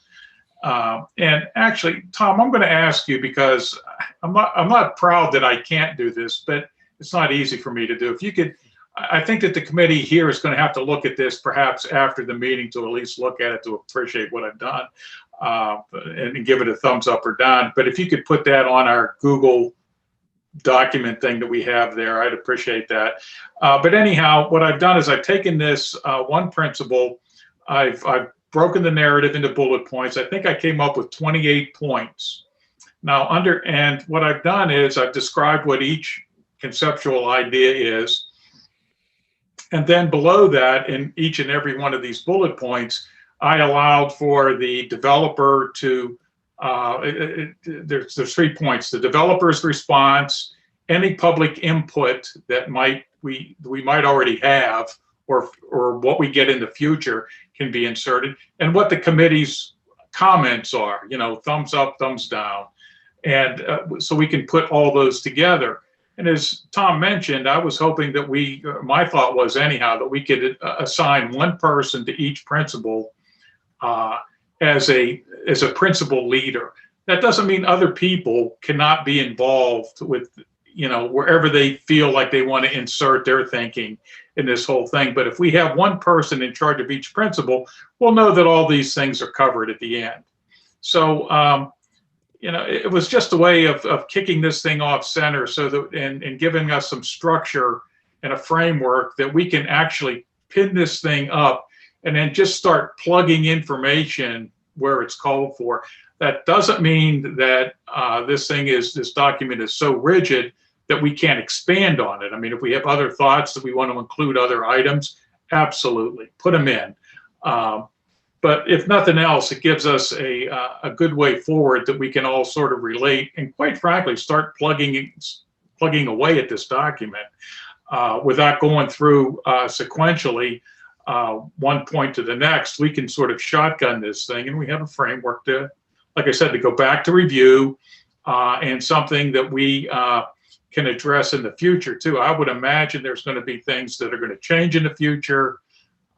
And actually, Tom, I'm going to ask you, because I'm not proud that I can't do this, but it's not easy for me to do. If you could, I think that the committee here is going to have to look at this perhaps after the meeting to at least look at it to appreciate what I've done and give it a thumbs up or down. But if you could put that on our Google document thing that we have there, I'd appreciate that. But anyhow, what I've done is I've taken this one principle, I've broken the narrative into bullet points. I think I came up with 28 points. Now, and what I've done is I've described what each conceptual idea is. And then below that, in each and every one of these bullet points, I allowed for the developer to, there's 3 points: the developer's response, any public input that we might already have, or what we get in the future can be inserted, and what the committee's comments are, thumbs up, thumbs down. And so we can put all those together. And as Tom mentioned, I was hoping that my thought was anyhow, that we could assign one person to each principle as a principal leader. That doesn't mean other people cannot be involved with, wherever they feel like they want to insert their thinking in this whole thing. But if we have one person in charge of each principal, we'll know that all these things are covered at the end. So, it was just a way of kicking this thing off center so that, and giving us some structure and a framework that we can actually pin this thing up and then just start plugging information where it's called for. That doesn't mean that this document is so rigid that we can't expand on it. I mean, if we have other thoughts that we want to include other items, absolutely, put them in. But if nothing else, it gives us a good way forward that we can all sort of relate and, quite frankly, start plugging away at this document without going through sequentially one point to the next. We can sort of shotgun this thing, and we have a framework to, like I said, to go back to review and something that we can address in the future too. I would imagine there's going to be things that are going to change in the future,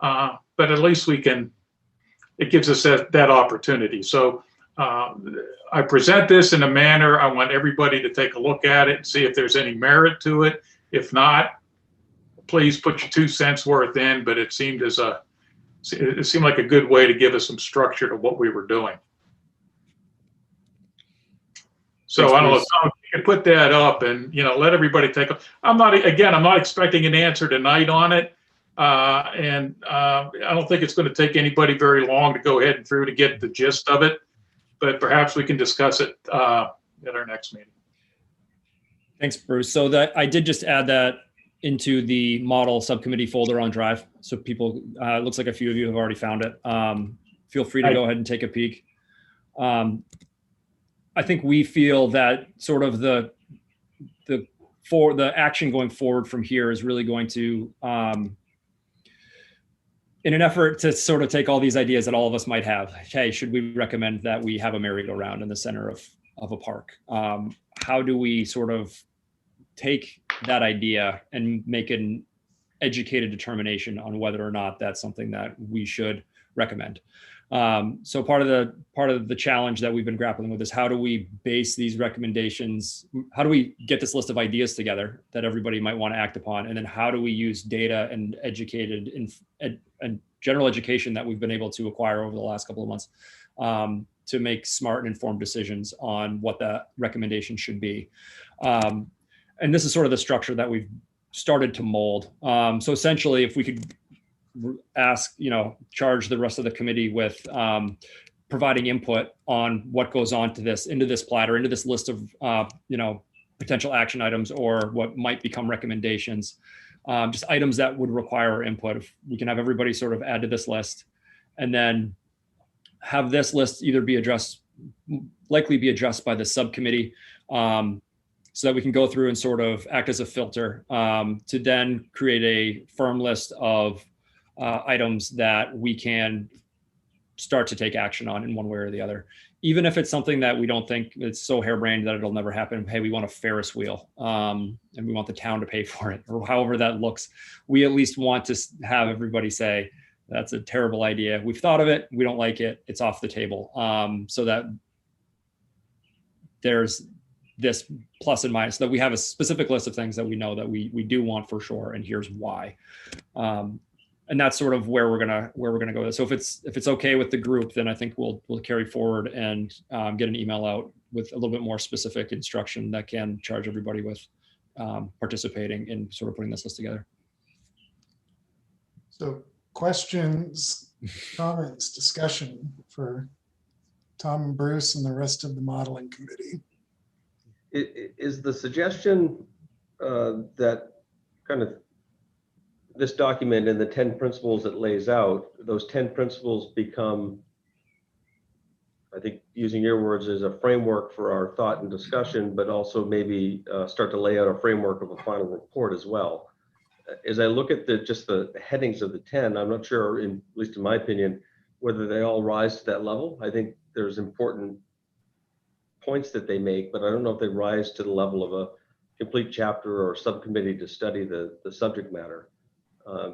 but at least it gives us that opportunity. So I present this in a manner, I want everybody to take a look at it and see if there's any merit to it. If not, please put your 2 cents worth in, but it seemed like a good way to give us some structure to what we were doing. So Thanks, I don't know Bruce. if Tom, you can put that up and, let everybody take a, I'm not expecting an answer tonight on it. And I don't think it's going to take anybody very long to go ahead and through to get the gist of it, but perhaps we can discuss it at our next meeting. Thanks, Bruce. So that I did just add that into the model subcommittee folder on Drive. So people, it looks like a few of you have already found it. Feel free to go ahead and take a peek. I think we feel that sort of the action going forward from here is really going to, in an effort to sort of take all these ideas that all of us might have, hey, should we recommend that we have a merry-go-round in the center of a park? How do we sort of take that idea and make an educated determination on whether or not that's something that we should recommend? So part of the challenge that we've been grappling with is how do we base these recommendations? How do we get this list of ideas together that everybody might want to act upon? And then how do we use data and and general education that we've been able to acquire over the last couple of months to make smart and informed decisions on what the recommendation should be? And this is sort of the structure that we've started to mold. So essentially, if we could charge the rest of the committee with providing input on what goes on to into this platter, into this list of potential action items or what might become recommendations, just items that would require our input. If we can have everybody sort of add to this list, and then have this list either likely be addressed by the subcommittee, so that we can go through and sort of act as a filter to then create a firm list of items that we can start to take action on in one way or the other. Even if it's something that we don't think it's so harebrained that it'll never happen. Hey, we want a Ferris wheel and we want the town to pay for it, or however that looks. We at least want to have everybody say, that's a terrible idea. We've thought of it. We don't like it. It's off the table. So that there's this plus and minus, that we have a specific list of things that we know that we do want for sure, and here's why. And that's sort of where we're gonna go. So if it's okay with the group, then I think we'll carry forward and get an email out with a little bit more specific instruction that can charge everybody with participating in sort of putting this list together. So questions, comments, discussion for Tom and Bruce and the rest of the modeling committee. Is the suggestion that kind of this document and the 10 principles it lays out, those 10 principles become, I think using your words, as a framework for our thought and discussion, but also maybe start to lay out a framework of a final report as well. As I look at just the headings of the 10, I'm not sure, at least in my opinion, whether they all rise to that level. I think there's important points that they make, but I don't know if they rise to the level of a complete chapter or subcommittee to study the subject matter.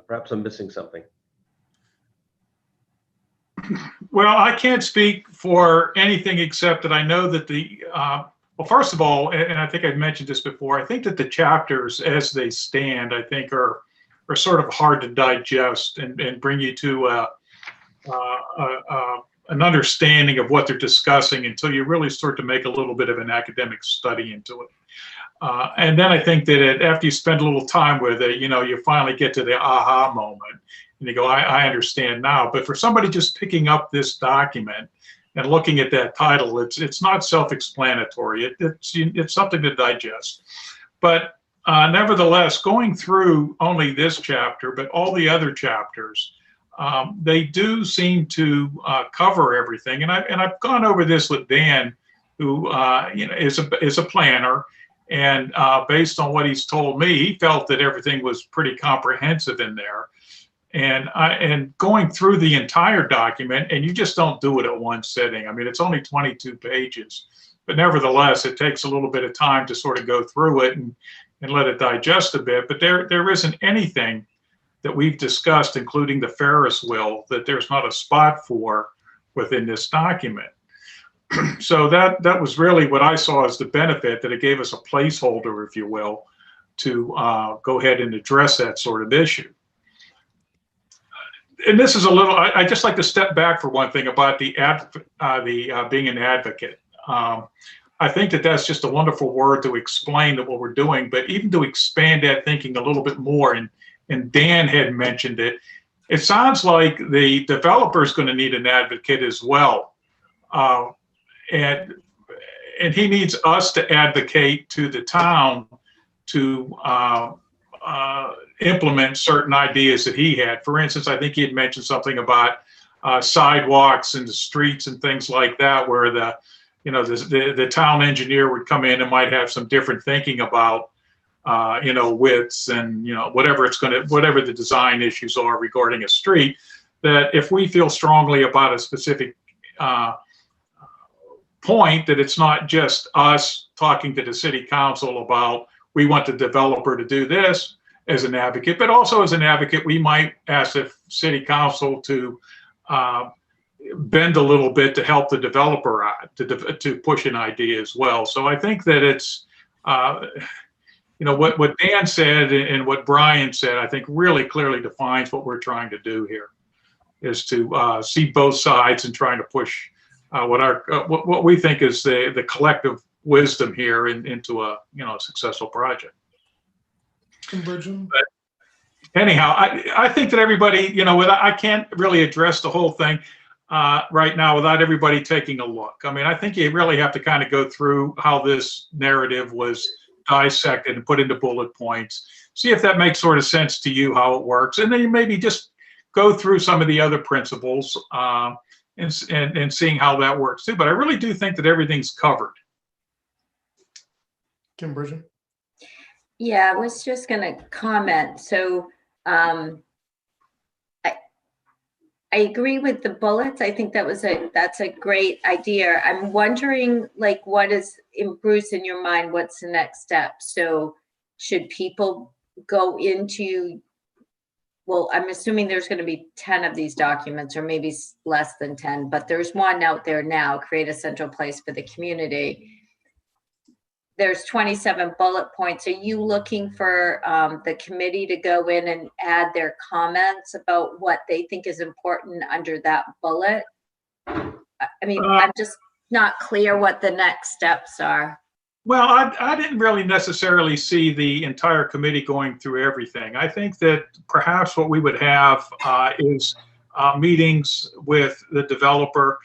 Perhaps I'm missing something. Well, I can't speak for anything except that I know that Well, first of all, and I think I've mentioned this before, I think that the chapters as they stand, I think are sort of hard to digest and bring you to an understanding of what they're discussing until you really start to make a little bit of an academic study into it. And then I think that after you spend a little time with it, you finally get to the aha moment and you go, I understand now. But for somebody just picking up this document and looking at that title, it's not self-explanatory. It's something to digest. But nevertheless, going through only this chapter, but all the other chapters, they do seem to cover everything. And I've gone over this with Dan, who is a planner. And based on what he's told me, he felt that everything was pretty comprehensive in there. And going through the entire document, and you just don't do it at one sitting. I mean, it's only 22 pages, but nevertheless, it takes a little bit of time to sort of go through it and let it digest a bit. But there isn't anything that we've discussed, including the Ferris wheel, that there's not a spot for within this document. So that was really what I saw as the benefit, that it gave us a placeholder, if you will, to go ahead and address that sort of issue. And this is a little, I just like to step back for one thing about the being an advocate. I think that that's just a wonderful word to explain what we're doing, but even to expand that thinking a little bit more, and Dan had mentioned it, it sounds like the developer is going to need an advocate as well. And he needs us to advocate to the town to implement certain ideas that he had. For instance, I think he had mentioned something about sidewalks and the streets and things like that, where the town engineer would come in and might have some different thinking about widths and whatever the design issues are regarding a street. That if we feel strongly about a specific point, that it's not just us talking to the city council about, we want the developer to do this as an advocate, but also as an advocate, we might ask the city council to bend a little bit to help the developer out, to push an idea as well. So I think that it's, what Dan said and what Brian said, I think really clearly defines what we're trying to do here, is to see both sides and trying to push what we think is the collective wisdom here into a successful project. But anyhow, I think that everybody, I can't really address the whole thing right now without everybody taking a look. I mean, I think you really have to kind of go through how this narrative was dissected and put into bullet points, see if that makes sort of sense to you, how it works, and then you maybe just go through some of the other principles and seeing how that works too. But I really do think that everything's covered. Kim Bridgen? Yeah, I was just going to comment. So I agree with the bullets. I think that's a great idea. I'm wondering, what is, Bruce, in your mind, what's the next step? So should people go into, well, I'm assuming there's going to be 10 of these documents, or maybe less than 10, but there's one out there now, create a central place for the community. There's 27 bullet points. Are you looking for the committee to go in and add their comments about what they think is important under that bullet? I mean, I'm just not clear what the next steps are. Well, I didn't really necessarily see the entire committee going through everything. I think that perhaps what we would have is meetings with the developer.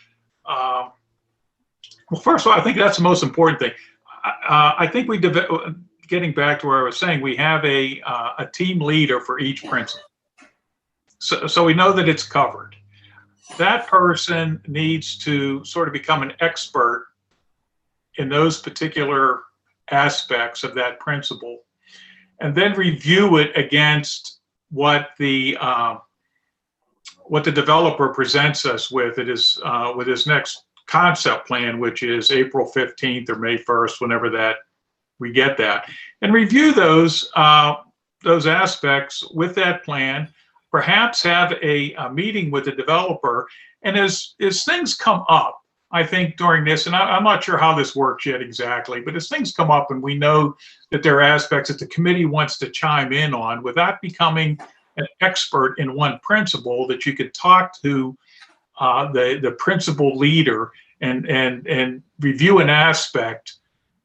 Well, first of all, I think that's the most important thing. I think getting back to where I was saying, we have a team leader for each principal. So we know that it's covered. That person needs to sort of become an expert in those particular aspects of that principle, and then review it against what the developer presents us with. It is with his next concept plan, which is April 15th or May 1st, whenever that we get that, and review those aspects with that plan. Perhaps have a meeting with the developer, and as things come up, I think during this, and I'm not sure how this works yet exactly, but as things come up and we know that there are aspects that the committee wants to chime in on without becoming an expert in one principle, that you could talk to the principal leader and review an aspect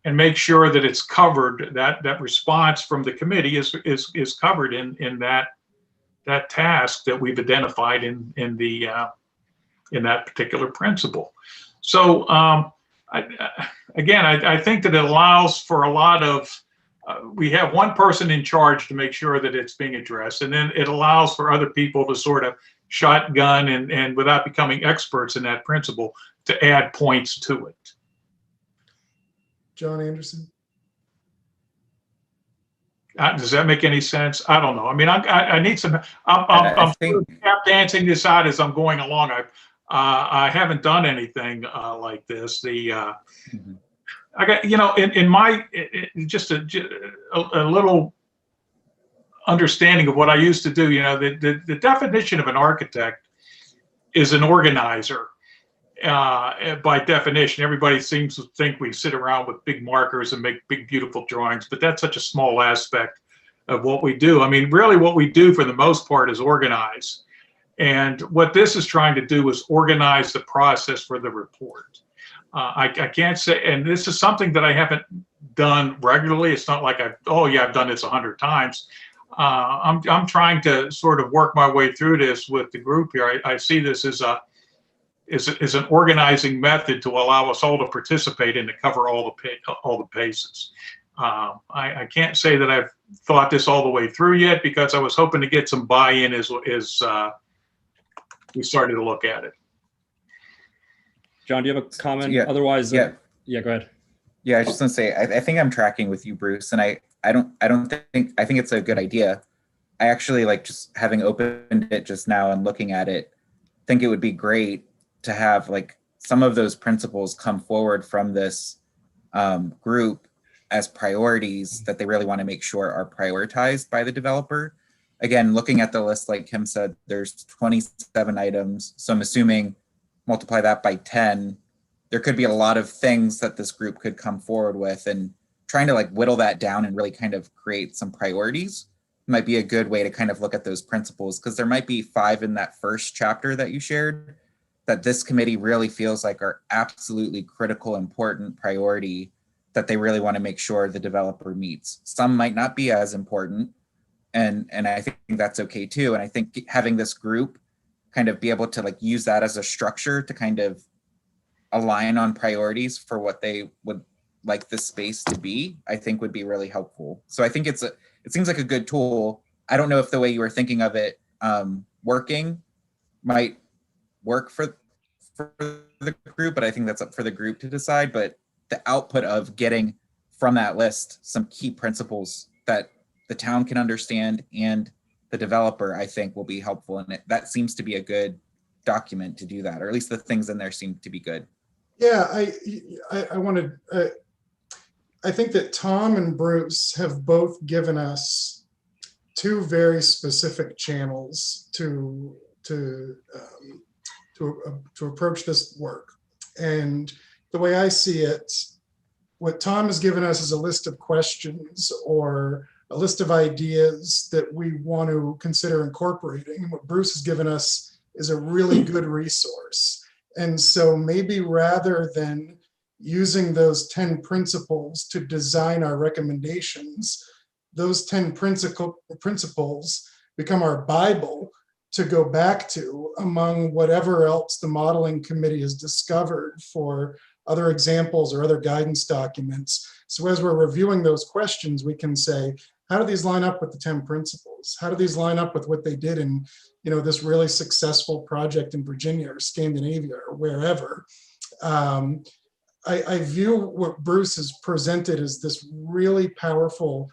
and make sure that it's covered, that response from the committee is covered in that task that we've identified in that particular principle. So I think that it allows for a lot of, we have one person in charge to make sure that it's being addressed, and then it allows for other people to sort of shotgun and without becoming experts in that principle, to add points to it. John Anderson. Does that make any sense? I don't know. I mean, I need some. I think tap dancing this out as I'm going along. I haven't done anything like this. I got, in my just a little understanding of what I used to do. The definition of an architect is an organizer. By definition, everybody seems to think we sit around with big markers and make big, beautiful drawings, but that's such a small aspect of what we do. I mean, really what we do for the most part is organize. And what this is trying to do is organize the process for the report. I can't say, and this is something that I haven't done regularly. It's not like I've done this 100 times. I'm trying to sort of work my way through this with the group here. I see this as an organizing method to allow us all to participate and to cover all the bases. I can't say that I've thought this all the way through yet, because I was hoping to get some buy-in as we started to look at it. John, do you have a comment? Yeah. Otherwise, Yeah. Yeah, go ahead. Yeah, I was just gonna say, I think I'm tracking with you, Bruce, and I think it's a good idea. I actually, like, just having opened it just now and looking at it, think it would be great to have like some of those principles come forward from this group as priorities that they really want to make sure are prioritized by the developer. Again, looking at the list, like Kim said, there's 27 items. So I'm assuming multiply that by 10, there could be a lot of things that this group could come forward with, and trying to like whittle that down and really kind of create some priorities might be a good way to kind of look at those principles, because there might be 5 in that first chapter that you shared that this committee really feels like are absolutely critical, important priority that they really want to make sure the developer meets. Some might not be as important, and I think that's okay too. And I think having this group kind of be able to like use that as a structure to kind of align on priorities for what they would like this space to be, I think would be really helpful. So I think it seems like a good tool. I don't know if the way you were thinking of it working might work for the group, but I think that's up for the group to decide. But the output of getting from that list some key principles that the town can understand and the developer, I think, will be helpful. And that seems to be a good document to do that, or at least the things in there seem to be good. Yeah, I think that Tom and Bruce have both given us 2 very specific channels to approach this work. And the way I see it, what Tom has given us is a list of questions or a list of ideas that we want to consider incorporating. And what Bruce has given us is a really good resource. And so maybe rather than using those 10 principles to design our recommendations, those 10 principles become our Bible to go back to among whatever else the modeling committee has discovered for other examples or other guidance documents. So as we're reviewing those questions, we can say, how do these line up with the 10 principles? How do these line up with what they did in, this really successful project in Virginia or Scandinavia or wherever? I view what Bruce has presented as this really powerful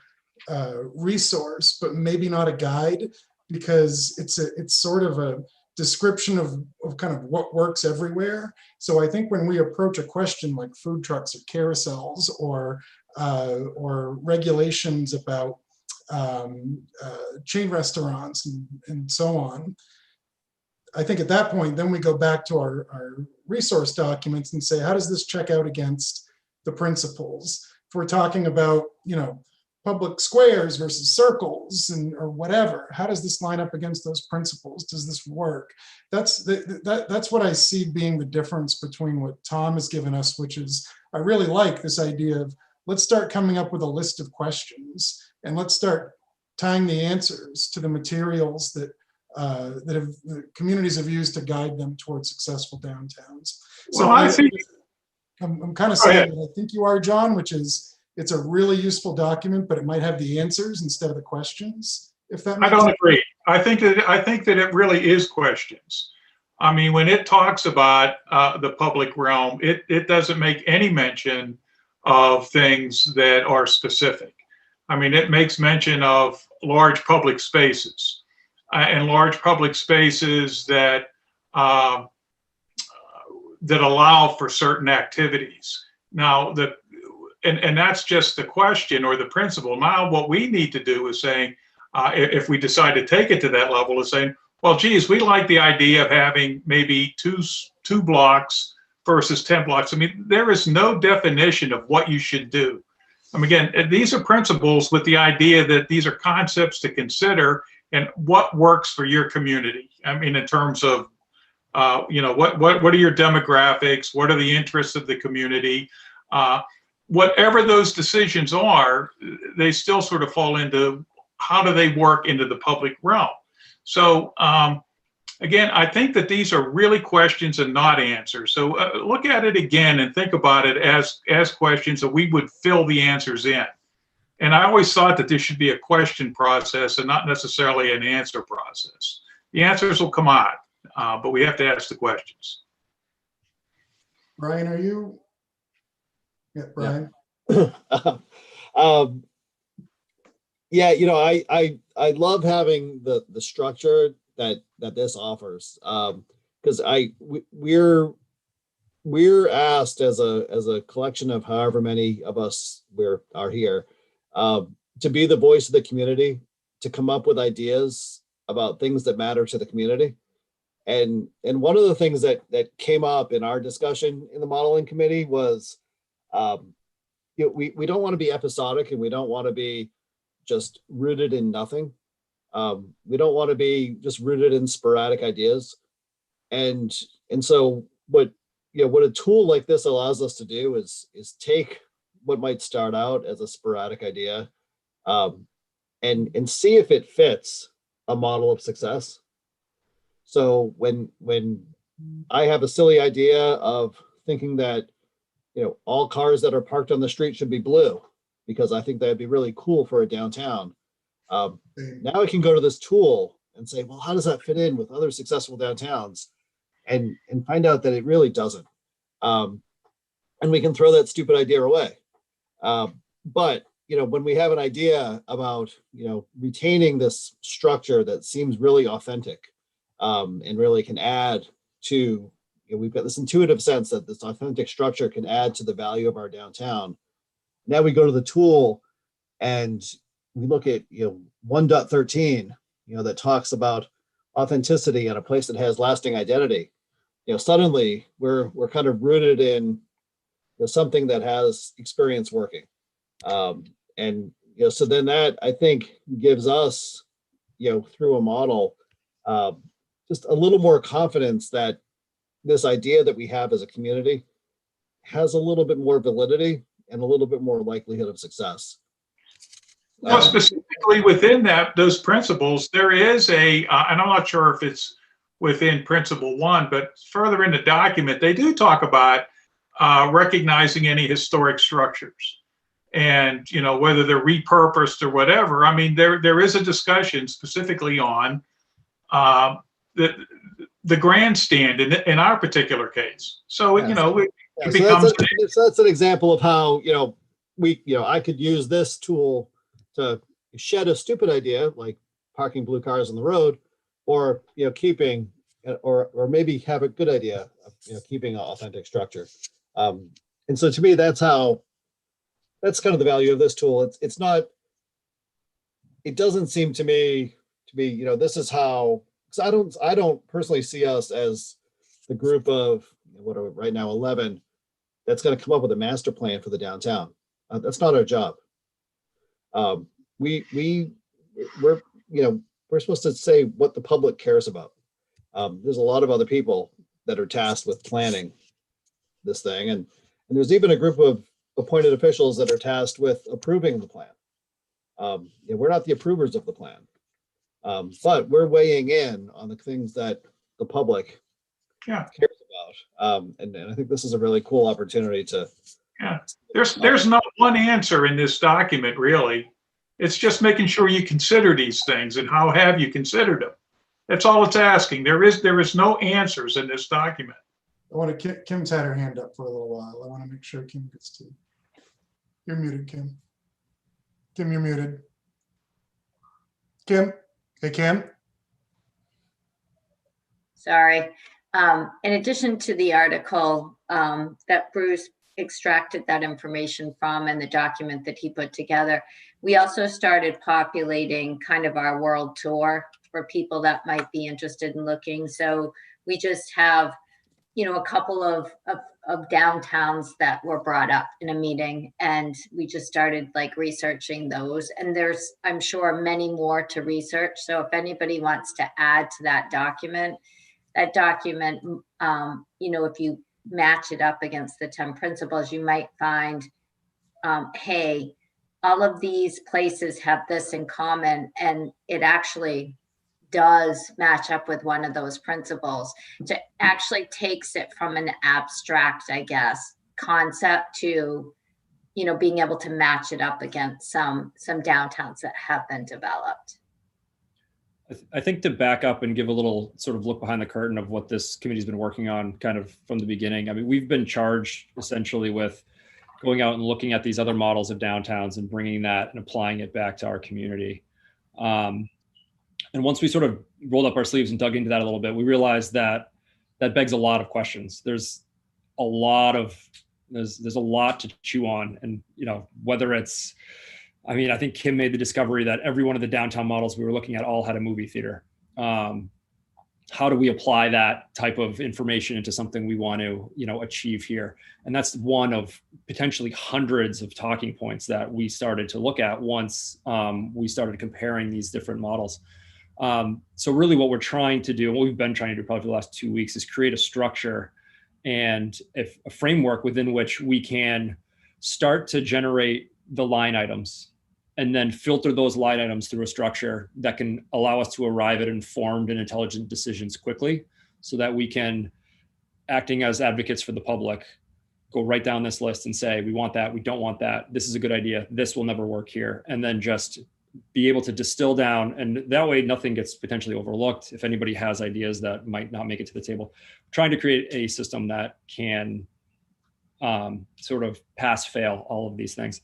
resource, but maybe not a guide, because it's sort of a description of kind of what works everywhere. So I think when we approach a question like food trucks or carousels or regulations about chain restaurants and so on, I think at that point, then we go back to our resource documents and say, how does this check out against the principles? If we're talking about, public squares versus circles or whatever, how does this line up against those principles? Does this work? That's what I see being the difference between what Tom has given us, which is, I really like this idea of, let's start coming up with a list of questions and let's start tying the answers to the materials that the communities have used to guide them towards successful downtowns. So Well, I think, I'm kind of Go ahead. saying what I think you are, John, which is, it's a really useful document, but it might have the answers instead of the questions, if that I makes don't sense. agree. I think that it really is questions. I mean, when it talks about the public realm, it doesn't make any mention of things that are specific. I mean, it makes mention of large public spaces and large public spaces that that allow for certain activities. Now, and that's just the question or the principle. Now, what we need to do is saying, if we decide to take it to that level, is saying, well, geez, we like the idea of having maybe two blocks versus 10 blocks. I mean, there is no definition of what you should do. Again, these are principles with the idea that these are concepts to consider and what works for your community. I mean, in terms of, what are your demographics? What are the interests of the community? Whatever those decisions are, they still sort of fall into how do they work into the public realm. So again, I think that these are really questions and not answers. So look at it again and think about it as questions that we would fill the answers in. And I always thought that there should be a question process and not necessarily an answer process. The answers will come out, but we have to ask the questions. Brian, are you? Yeah, Brian. Yeah, I love having the structure that this offers, because we're asked as a collection of however many of us are here, to be the voice of the community, to come up with ideas about things that matter to the community. And one of the things that came up in our discussion in the modeling committee was, we don't want to be episodic and we don't want to be just rooted in nothing. We don't want to be just rooted in sporadic ideas. And so what a tool like this allows us to do is take what might start out as a sporadic idea, and see if it fits a model of success. So when I have a silly idea of thinking that, all cars that are parked on the street should be blue, because I think that'd be really cool for a downtown. Now I can go to this tool and say, well, how does that fit in with other successful downtowns? And find out that it really doesn't. And we can throw that stupid idea away. But, when we have an idea about, retaining this structure that seems really authentic, and really can add to, we've got this intuitive sense that this authentic structure can add to the value of our downtown. Now we go to the tool and we look at 1.13, that talks about authenticity in a place that has lasting identity. Suddenly we're kind of rooted in something that has experience working, and so then that, I think, gives us through a model just a little more confidence that this idea that we have as a community has a little bit more validity and a little bit more likelihood of success. Well, specifically within those principles, there is and I'm not sure if it's within principle 1, but further in the document, they do talk about recognizing any historic structures and, whether they're repurposed or whatever. I mean, there is a discussion specifically on the grandstand in our particular case. So, Yes. it becomes. So that's an example of how, I could use this tool to shed a stupid idea like parking blue cars on the road, or keeping, or maybe have a good idea of keeping an authentic structure. And so to me, that's kind of the value of this tool. It's not, it doesn't seem to me to be, this is how because I don't personally see us as the group of, what are we, right now, 11, that's going to come up with a master plan for the downtown. That's not our job. We're, we're supposed to say what the public cares about. There's a lot of other people that are tasked with planning this thing. And there's even a group of appointed officials that are tasked with approving the plan. We're not the approvers of the plan, but we're weighing in on the things that the public Yeah. cares about. And I think this is a really cool opportunity to. Yeah, there's not one answer in this document, really. It's just making sure you consider these things and how have you considered them. That's all it's asking. There is no answers in this document. I want to, Kim's had her hand up for a little while. I want to make sure Kim gets to. You're muted, Kim. Kim, you're muted. Kim, hey, Kim. Sorry. In addition to the article that Bruce extracted that information from and the document that he put together, we also started populating kind of our world tour for people that might be interested in looking. So we just have, a couple of downtowns that were brought up in a meeting, and we just started like researching those. And there's, I'm sure, many more to research. So if anybody wants to add to that document, if you match it up against the 10 principles, you might find, hey, all of these places have this in common, and it actually does match up with one of those principles. So it actually takes it from an abstract, I guess, concept to, being able to match it up against some downtowns that have been developed. I think to back up and give a little sort of look behind the curtain of what this committee's been working on kind of from the beginning. I mean, we've been charged essentially with going out and looking at these other models of downtowns and bringing that and applying it back to our community. And once we sort of rolled up our sleeves and dug into that a little bit, we realized that begs a lot of questions. There's a lot to chew on, and whether it's, I mean, I think Kim made the discovery that every one of the downtown models we were looking at all had a movie theater. How do we apply that type of information into something we want to, achieve here? And that's one of potentially hundreds of talking points that we started to look at once we started comparing these different models. So really what we're trying to do, and what we've been trying to do probably for the last 2 weeks, is create a structure and a framework within which we can start to generate the line items and then filter those line items through a structure that can allow us to arrive at informed and intelligent decisions quickly, so that we can, acting as advocates for the public, go right down this list and say, we want that, we don't want that, this is a good idea, this will never work here, and then just be able to distill down. And that way nothing gets potentially overlooked if anybody has ideas that might not make it to the table. Trying to create a system that can sort of pass fail all of these things.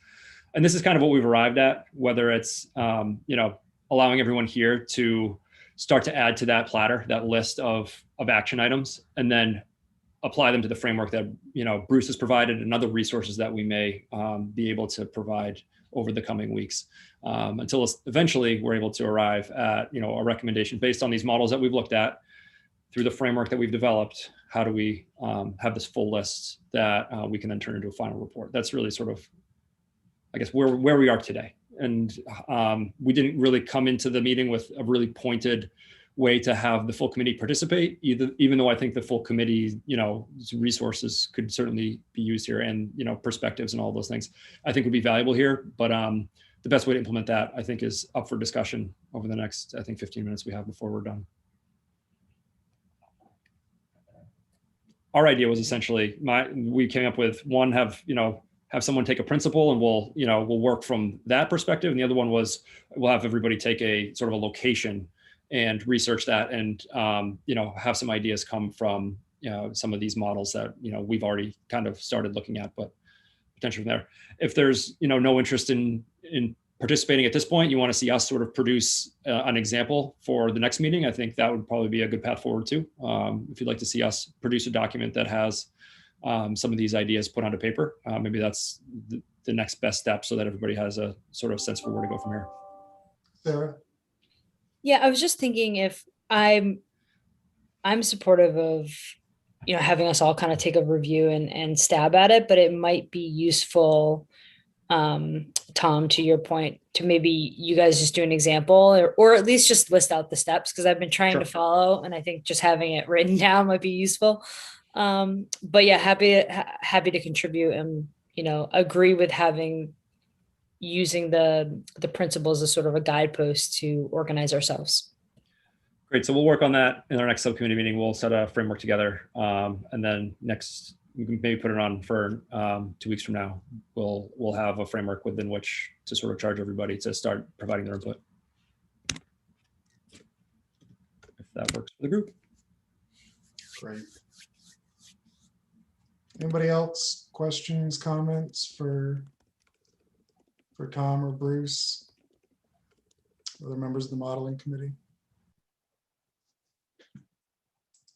And this is kind of what we've arrived at, whether it's, allowing everyone here to start to add to that platter, that list of action items, and then apply them to the framework that, Bruce has provided and other resources that we may be able to provide over the coming weeks, until eventually we're able to arrive at, a recommendation based on these models that we've looked at through the framework that we've developed. How do we have this full list that we can then turn into a final report? That's really sort of, I guess, where we are today. And we didn't really come into the meeting with a really pointed way to have the full committee participate, even though I think the full committee, resources could certainly be used here, and, perspectives and all those things I think would be valuable here. But the best way to implement that, I think, is up for discussion over the next, 15 minutes we have before we're done. Our idea was essentially, we came up with one, have someone take a principle and we'll work from that perspective. And the other one was, we'll have everybody take a sort of a location and research that, and have some ideas come from some of these models that we've already kind of started looking at, but potentially from there. If there's no interest in participating at this point, you want to see us sort of produce an example for the next meeting, I think that would probably be a good path forward too. If you'd like to see us produce a document that has some of these ideas put onto paper, maybe that's the next best step, so that everybody has a sort of sense for where to go from here. Sarah? Yeah, I was just thinking, if I'm supportive of, having us all kind of take a review and stab at it, but it might be useful, Tom, to your point, to maybe you guys just do an example or at least just list out the steps, because I've been trying to follow, and I think just having it written down might be useful. But yeah, happy to contribute and, agree with using the principles as sort of a guidepost to organize ourselves. Great. So we'll work on that in our next subcommittee meeting. We'll set a framework together. And then next, we can maybe put it on for 2 weeks from now. We'll have a framework within which to sort of charge everybody to start providing their input. If that works for the group. Great. Anybody else? Questions, comments for Tom or Bruce? Other members of the modeling committee?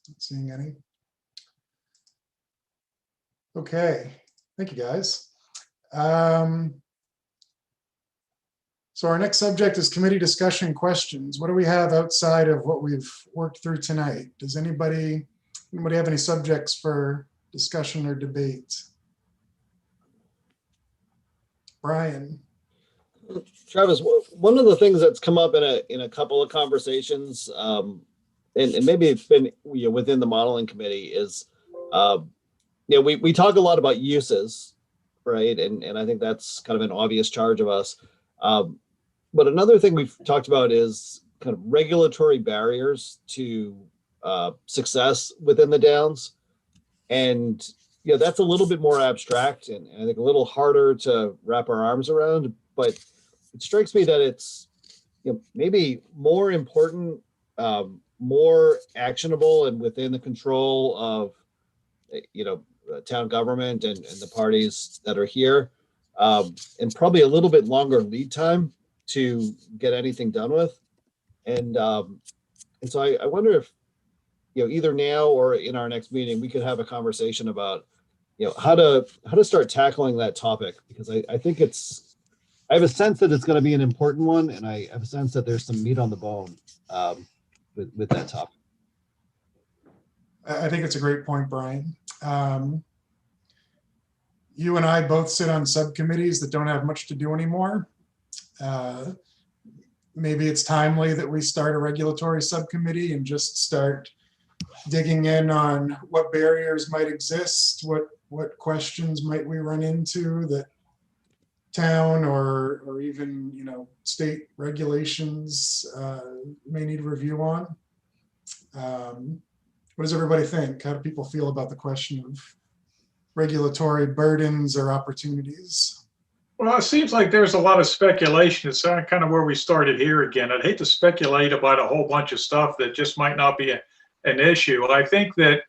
Not seeing any. Okay, thank you guys. So our next subject is committee discussion questions. What do we have outside of what we've worked through tonight? Does anybody have any subjects for discussion or debate? Brian. Travis, one of the things that's come up in a couple of conversations, and maybe it's been within the modeling committee, is we talk a lot about uses, right? And I think that's kind of an obvious charge of us. But another thing we've talked about is kind of regulatory barriers to success within the Downs. And that's a little bit more abstract and I think a little harder to wrap our arms around. But it strikes me that it's maybe more important, more actionable, and within the control of town government and the parties that are here, and probably a little bit longer lead time to get anything done with. And so I wonder if either now or in our next meeting we could have a conversation about how to start tackling that topic, because I think I have a sense that it's going to be an important one, and I have a sense that there's some meat on the bone with that topic. I think it's a great point, Brian. You and I both sit on subcommittees that don't have much to do anymore. Maybe it's timely that we start a regulatory subcommittee and just start digging in on what barriers might exist, what questions might we run into that town or even state regulations may need review on. What does everybody think? How do people feel about the question of regulatory burdens or opportunities? Well, it seems like there's a lot of speculation. It's kind of where we started here again. I'd hate to speculate about a whole bunch of stuff that just might not be an issue. I think that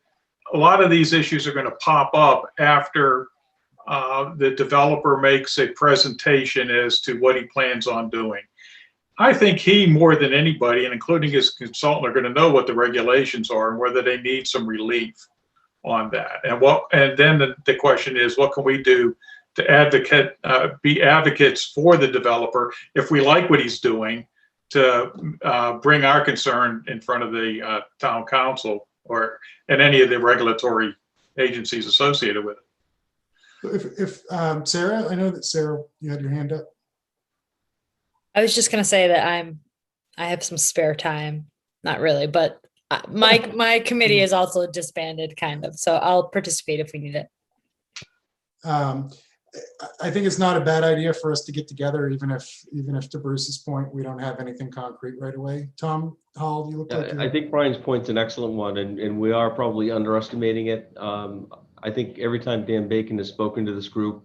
a lot of these issues are going to pop up after the developer makes a presentation as to what he plans on doing. I think he, more than anybody, and including his consultant, are going to know what the regulations are and whether they need some relief on that. And then the question is, what can we do to be advocates for the developer if we like what he's doing, to bring our concern in front of the town council and any of the regulatory agencies associated with it. If Sarah, I know that Sarah, you had your hand up. I was just gonna say that I have some spare time, not really, but my committee is also disbanded, kind of. So I'll participate if we need it. I think it's not a bad idea for us to get together, even if to Bruce's point, we don't have anything concrete right away. Tom Hall, you look like I think Brian's point's an excellent one, and we are probably underestimating it. I think every time Dan Bacon has spoken to this group,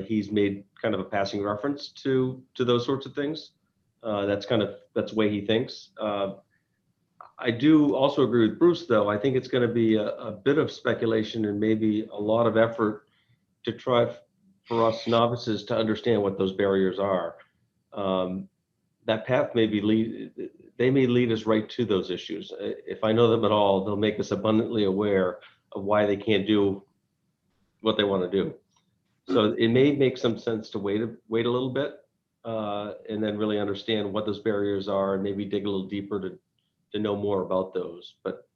he's made kind of a passing reference to those sorts of things. That's the way he thinks. I do also agree with Bruce, though. I think it's going to be a bit of speculation and maybe a lot of effort to try for us novices to understand what those barriers are. That path may lead us right to those issues. If I know them at all, they'll make us abundantly aware of why they can't do what they want to do. So it may make some sense to wait a little bit and then really understand what those barriers are and maybe dig a little deeper know more about those, but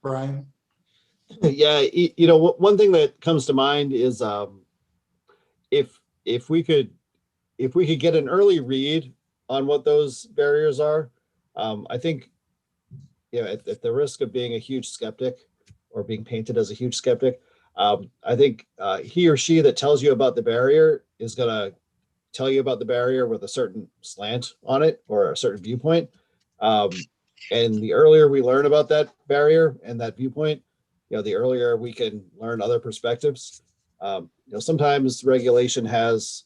Brian? Yeah, one thing that comes to mind is if we could get an early read on what those barriers are, I think, at the risk of being a huge skeptic or being painted as a huge skeptic, I think he or she that tells you about the barrier is going to tell you about the barrier with a certain slant on it or a certain viewpoint. And the earlier we learn about that barrier and that viewpoint, the earlier we can learn other perspectives. Sometimes regulation has,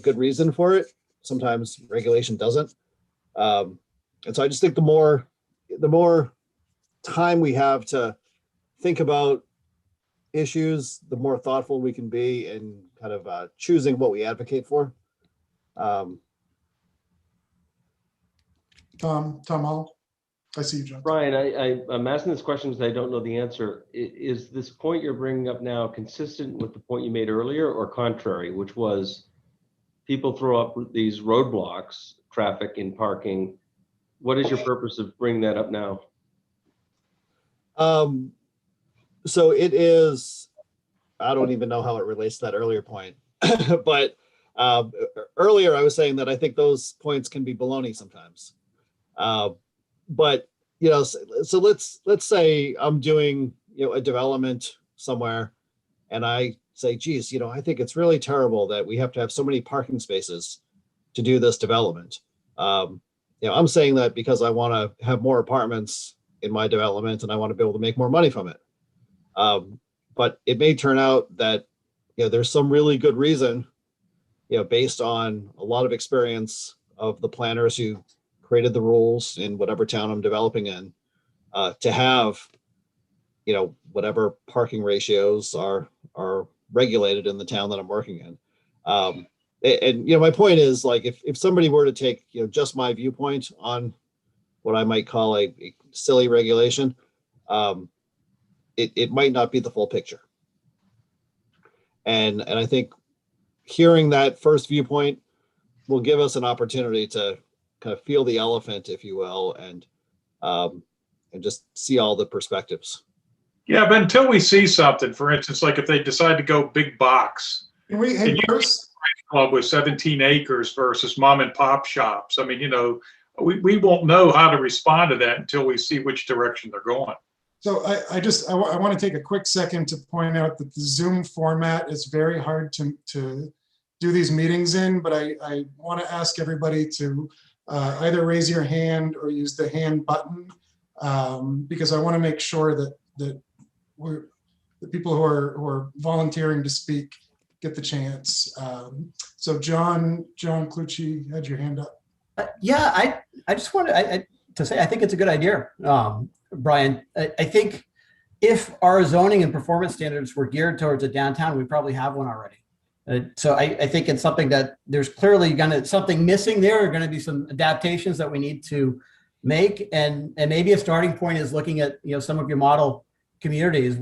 good reason for it. Sometimes regulation doesn't. And so I just think the more time we have to think about issues, the more thoughtful we can be in kind of choosing what we advocate for. Tom Hall? I see you, John. Brian, I'm asking this question because I don't know the answer. Is this point you're bringing up now consistent with the point you made earlier or contrary, which was people throw up these roadblocks, traffic and parking? What is your purpose of bringing that up now? So it is, I don't even know how it relates to that earlier point, but earlier I was saying that I think those points can be baloney sometimes. But, so let's say I'm doing, a development somewhere and I say, geez, I think it's really terrible that we have to have so many parking spaces to do this development. I'm saying that because I want to have more apartments in my development and I want to be able to make more money from it. But it may turn out that, there's some really good reason, based on a lot of experience of the planners who created the rules in whatever town I'm developing in, to have, whatever parking ratios are regulated in the town that I'm working in. And my point is, like, if somebody were to take, just my viewpoint on what I might call a silly regulation, it might not be the full picture. And I think hearing that first viewpoint will give us an opportunity to kind of feel the elephant, if you will, and just see all the perspectives. Yeah, but until we see something, for instance, like if they decide to go big box, Can we, hey, Bruce? club with 17 acres versus mom and pop shops. I mean, we won't know how to respond to that until we see which direction they're going. So I want to take a quick second to point out that the Zoom format is very hard to do these meetings in, but I want to ask everybody to either raise your hand or use the hand button, because I want to make sure that the people who are volunteering to speak get the chance. So John Clucci had your hand up. Yeah, I just wanted to say I think it's a good idea, Brian. I think if our zoning and performance standards were geared towards a downtown, we probably have one already. So I think it's something that there's clearly something missing there. Are going to be some adaptations that we need to make, and maybe a starting point is looking at some of your model communities,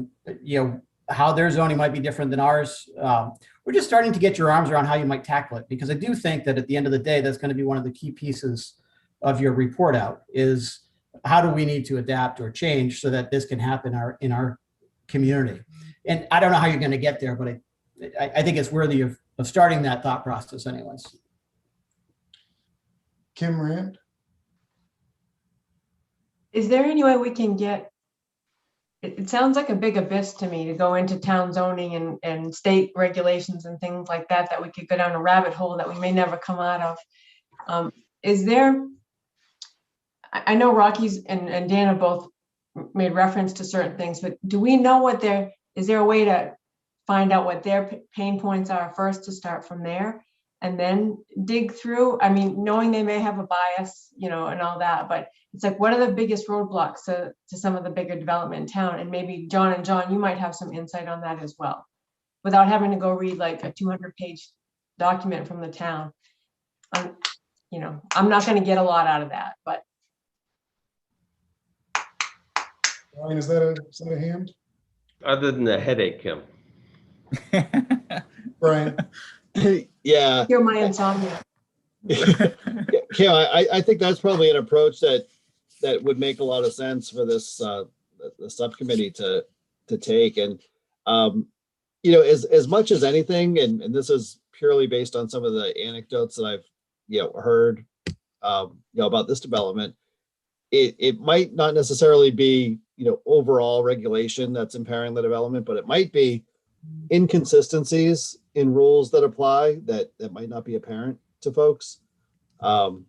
how their zoning might be different than ours. We're just starting to get your arms around how you might tackle it, because I do think that at the end of the day, that's going to be one of the key pieces of your report out is how do we need to adapt or change so that this can happen in our community. And I don't know how you're going to get there, but I think it's worthy of starting that thought process anyways. Kim Rand? Is there any way we can get, it sounds like a big abyss to me to go into town zoning and state regulations and things like that, that we could go down a rabbit hole that we may never come out of. Is there, I know Rocky's and Dan have both made reference to certain things, but do we know is there a way to find out what their pain points are first to start from there and then dig through? I mean, knowing they may have a bias, and all that, but it's like, what are the biggest roadblocks to some of the bigger development in town? And maybe John, you might have some insight on that as well, without having to go read like a 200-page document from the town. I'm not going to get a lot out of that, but. Brian, is that a hand? Other than the headache, Kim. Brian? Yeah. You're my insomnia. Yeah, I think that's probably an approach that that would make a lot of sense for this the subcommittee to take. And as much as anything, and this is purely based on some of the anecdotes that I've heard about this development, it might not necessarily be overall regulation that's impairing the development, but it might be inconsistencies in rules that apply that might not be apparent to folks. So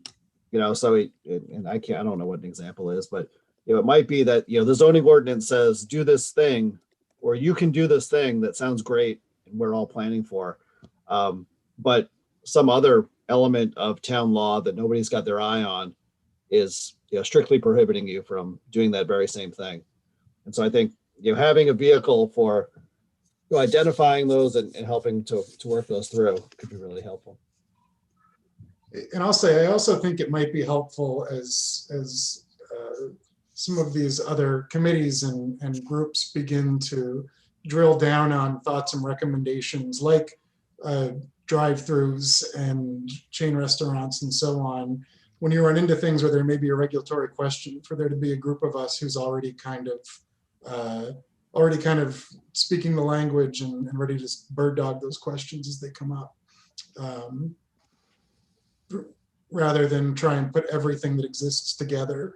I don't know what an example is, but it might be that the zoning ordinance says do this thing, or you can do this thing that sounds great and we're all planning for, but some other element of town law that nobody's got their eye on is strictly prohibiting you from doing that very same thing. And so I think having a vehicle for identifying those and helping to work those through could be really helpful. And I'll say, I also think it might be helpful as some of these other committees and groups begin to drill down on thoughts and recommendations like drive-throughs and chain restaurants and so on. When you run into things where there may be a regulatory question, for there to be a group of us who's already kind of speaking the language and ready to bird dog those questions as they come up. Rather than try and put everything that exists together,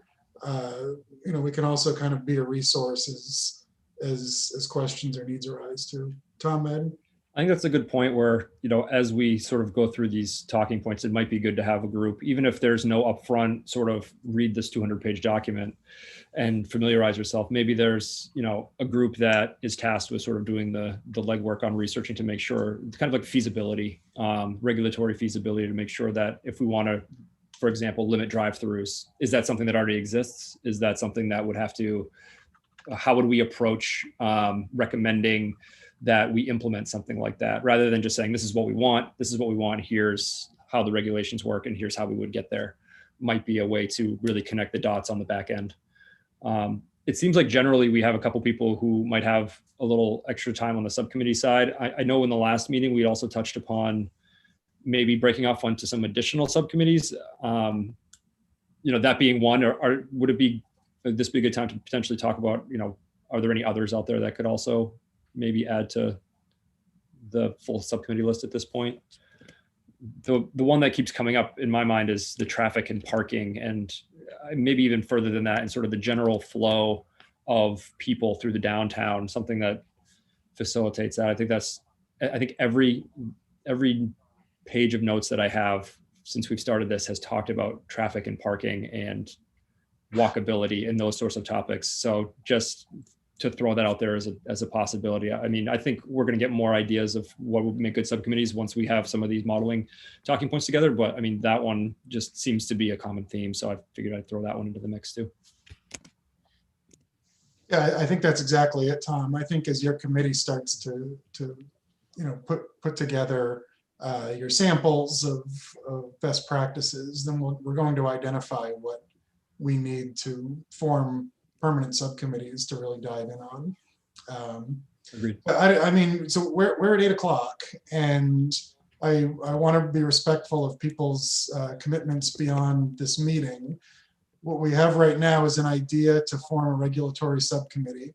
we can also kind of be a resource as questions or needs arise too. Tom, Ed? I think that's a good point where, as we sort of go through these talking points, it might be good to have a group, even if there's no upfront sort of read this 200-page document and familiarize yourself. Maybe there's, a group that is tasked with sort of doing the legwork on researching to make sure, it's kind of like feasibility, regulatory feasibility, to make sure that if we want to, for example, limit drive-throughs, is that something that already exists? Is that something that would have to, how would we approach recommending that we implement something like that, rather than just saying, this is what we want, here's how the regulations work, and here's how we would get there, might be a way to really connect the dots on the back end. It seems like generally we have a couple people who might have a little extra time on the subcommittee side. I know in the last meeting, we also touched upon maybe breaking off onto some additional subcommittees. That being one, or would this be a good time to potentially talk about, are there any others out there that could also maybe add to the full subcommittee list at this point? The one that keeps coming up in my mind is the traffic and parking, and maybe even further than that, and sort of the general flow of people through the downtown, something that facilitates that. I think every page of notes that I have since we've started this has talked about traffic and parking and walkability and those sorts of topics. So just to throw that out there as a possibility. I mean, I think we're going to get more ideas of what would make good subcommittees once we have some of these modeling talking points together. But I mean, that one just seems to be a common theme. So I figured I'd throw that one into the mix too. Yeah, I think that's exactly it, Tom. I think as your committee starts to put together your samples of best practices, then we're going to identify what we need to form permanent subcommittees to really dive in on. Agreed. I mean, so we're at 8 o'clock, and I want to be respectful of people's commitments beyond this meeting. What we have right now is an idea to form a regulatory subcommittee.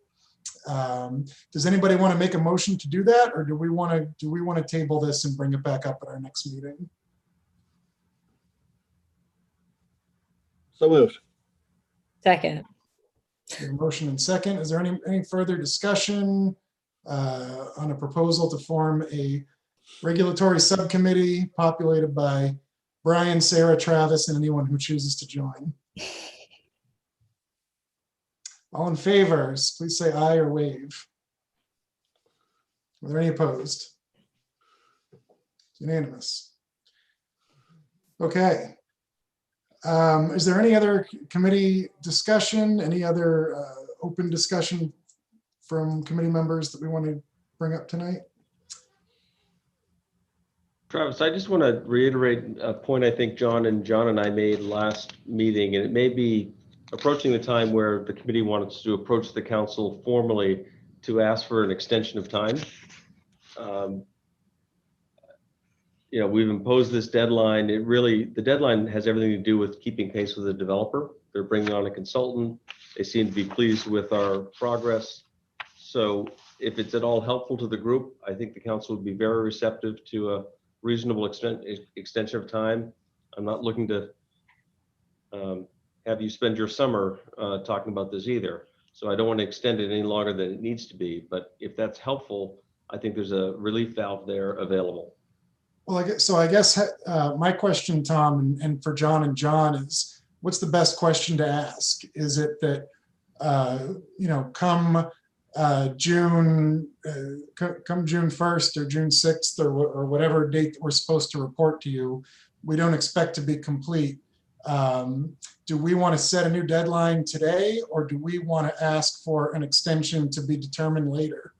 Does anybody want to make a motion to do that, or do we want to table this and bring it back up at our next meeting? So moved. Second. Motion and second. Is there any further discussion on a proposal to form a regulatory subcommittee populated by Brian, Sarah, Travis, and anyone who chooses to join? All in favor, please say aye or wave. Are there any opposed? Unanimous. Okay. Is there any other committee discussion, any other open discussion from committee members that we want to bring up tonight? Travis, I just want to reiterate a point I think John and I made last meeting, and it may be approaching the time where the committee wants to approach the council formally to ask for an extension of time. we've imposed this deadline. The deadline has everything to do with keeping pace with the developer. They're bringing on a consultant. They seem to be pleased with our progress. So if it's at all helpful to the group, I think the council would be very receptive to a reasonable extension of time. I'm not looking to have you spend your summer talking about this either. So I don't want to extend it any longer than it needs to be. But if that's helpful, I think there's a relief valve there available. Well, I guess my question, Tom, and for John and John is, what's the best question to ask? Is it that, come June 1st or June 6th or whatever date that we're supposed to report to you, we don't expect to be complete. Do we want to set a new deadline today, or do we want to ask for an extension to be determined later?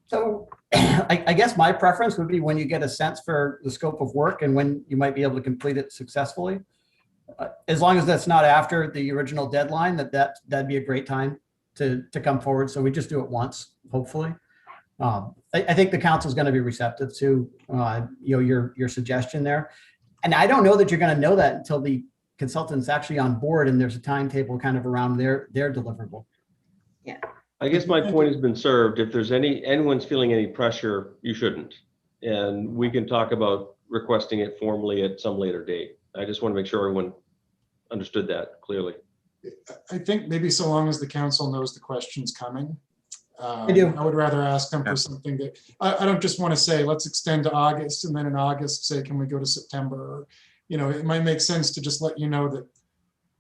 So I guess my preference would be when you get a sense for the scope of work and when you might be able to complete it successfully. As long as that's not after the original deadline, that'd be a great time to come forward. So we just do it once, hopefully. I think the council is going to be receptive to your suggestion there. And I don't know that you're going to know that until the consultant's actually on board and there's a timetable kind of around their deliverable. Yeah. I guess my point has been served. If there's anyone's feeling any pressure, you shouldn't. And we can talk about requesting it formally at some later date. I just want to make sure everyone understood that clearly. I think maybe so long as the council knows the question's coming. I do. I would rather ask them for something that, I don't just want to say, let's extend to August, and then in August say, can we go to September? Or, it might make sense to just let you know that,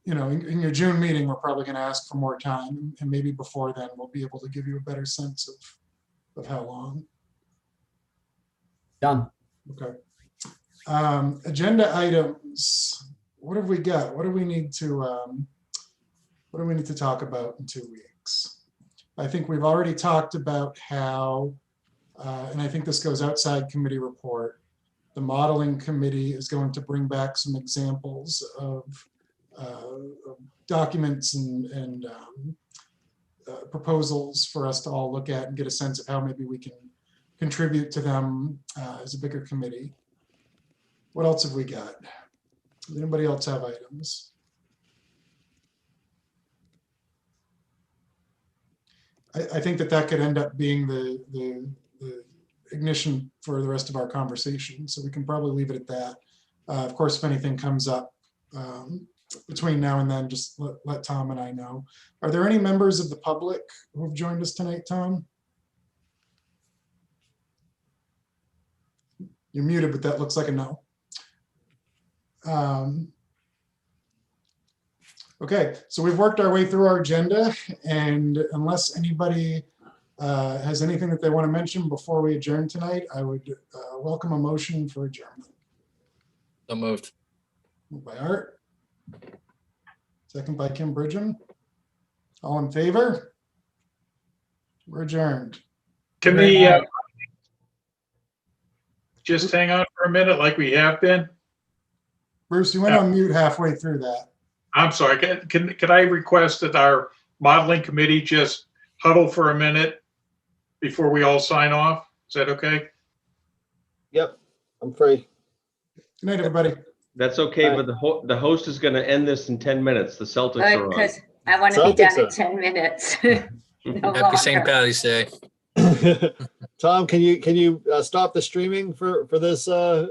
in your June meeting, we're probably going to ask for more time, and maybe before then we'll be able to give you a better sense of how long. Done. Okay. Agenda items. What have we got? What do we need to talk about in 2 weeks? I think we've already talked about how, and I think this goes outside committee report, the modeling committee is going to bring back some examples of documents and proposals for us to all look at and get a sense of how maybe we can contribute to them as a bigger committee. What else have we got? Does anybody else have items? I think that could end up being the ignition for the rest of our conversation. So we can probably leave it at that. Of course, if anything comes up between now and then, just let Tom and I know. Are there any members of the public who have joined us tonight, Tom? You're muted, but that looks like a no. Okay, so we've worked our way through our agenda, and unless anybody has anything that they want to mention before we adjourn tonight, I would welcome a motion for adjournment. So moved. Moved by Art. Second by Kim Bridgham. All in favor? We're adjourned. Can we just hang on for a minute like we have been? Bruce, you went on mute halfway through that. I'm sorry, can I request that our modeling committee just huddle for a minute before we all sign off? Is that okay? Yep, I'm free. Good night, everybody. That's okay, but the host is going to end this in 10 minutes. The Celtics are on. Because I want to be done in 10 minutes. No Happy St. longer. Patty's Day. Tom, can you stop the streaming for this? Oh,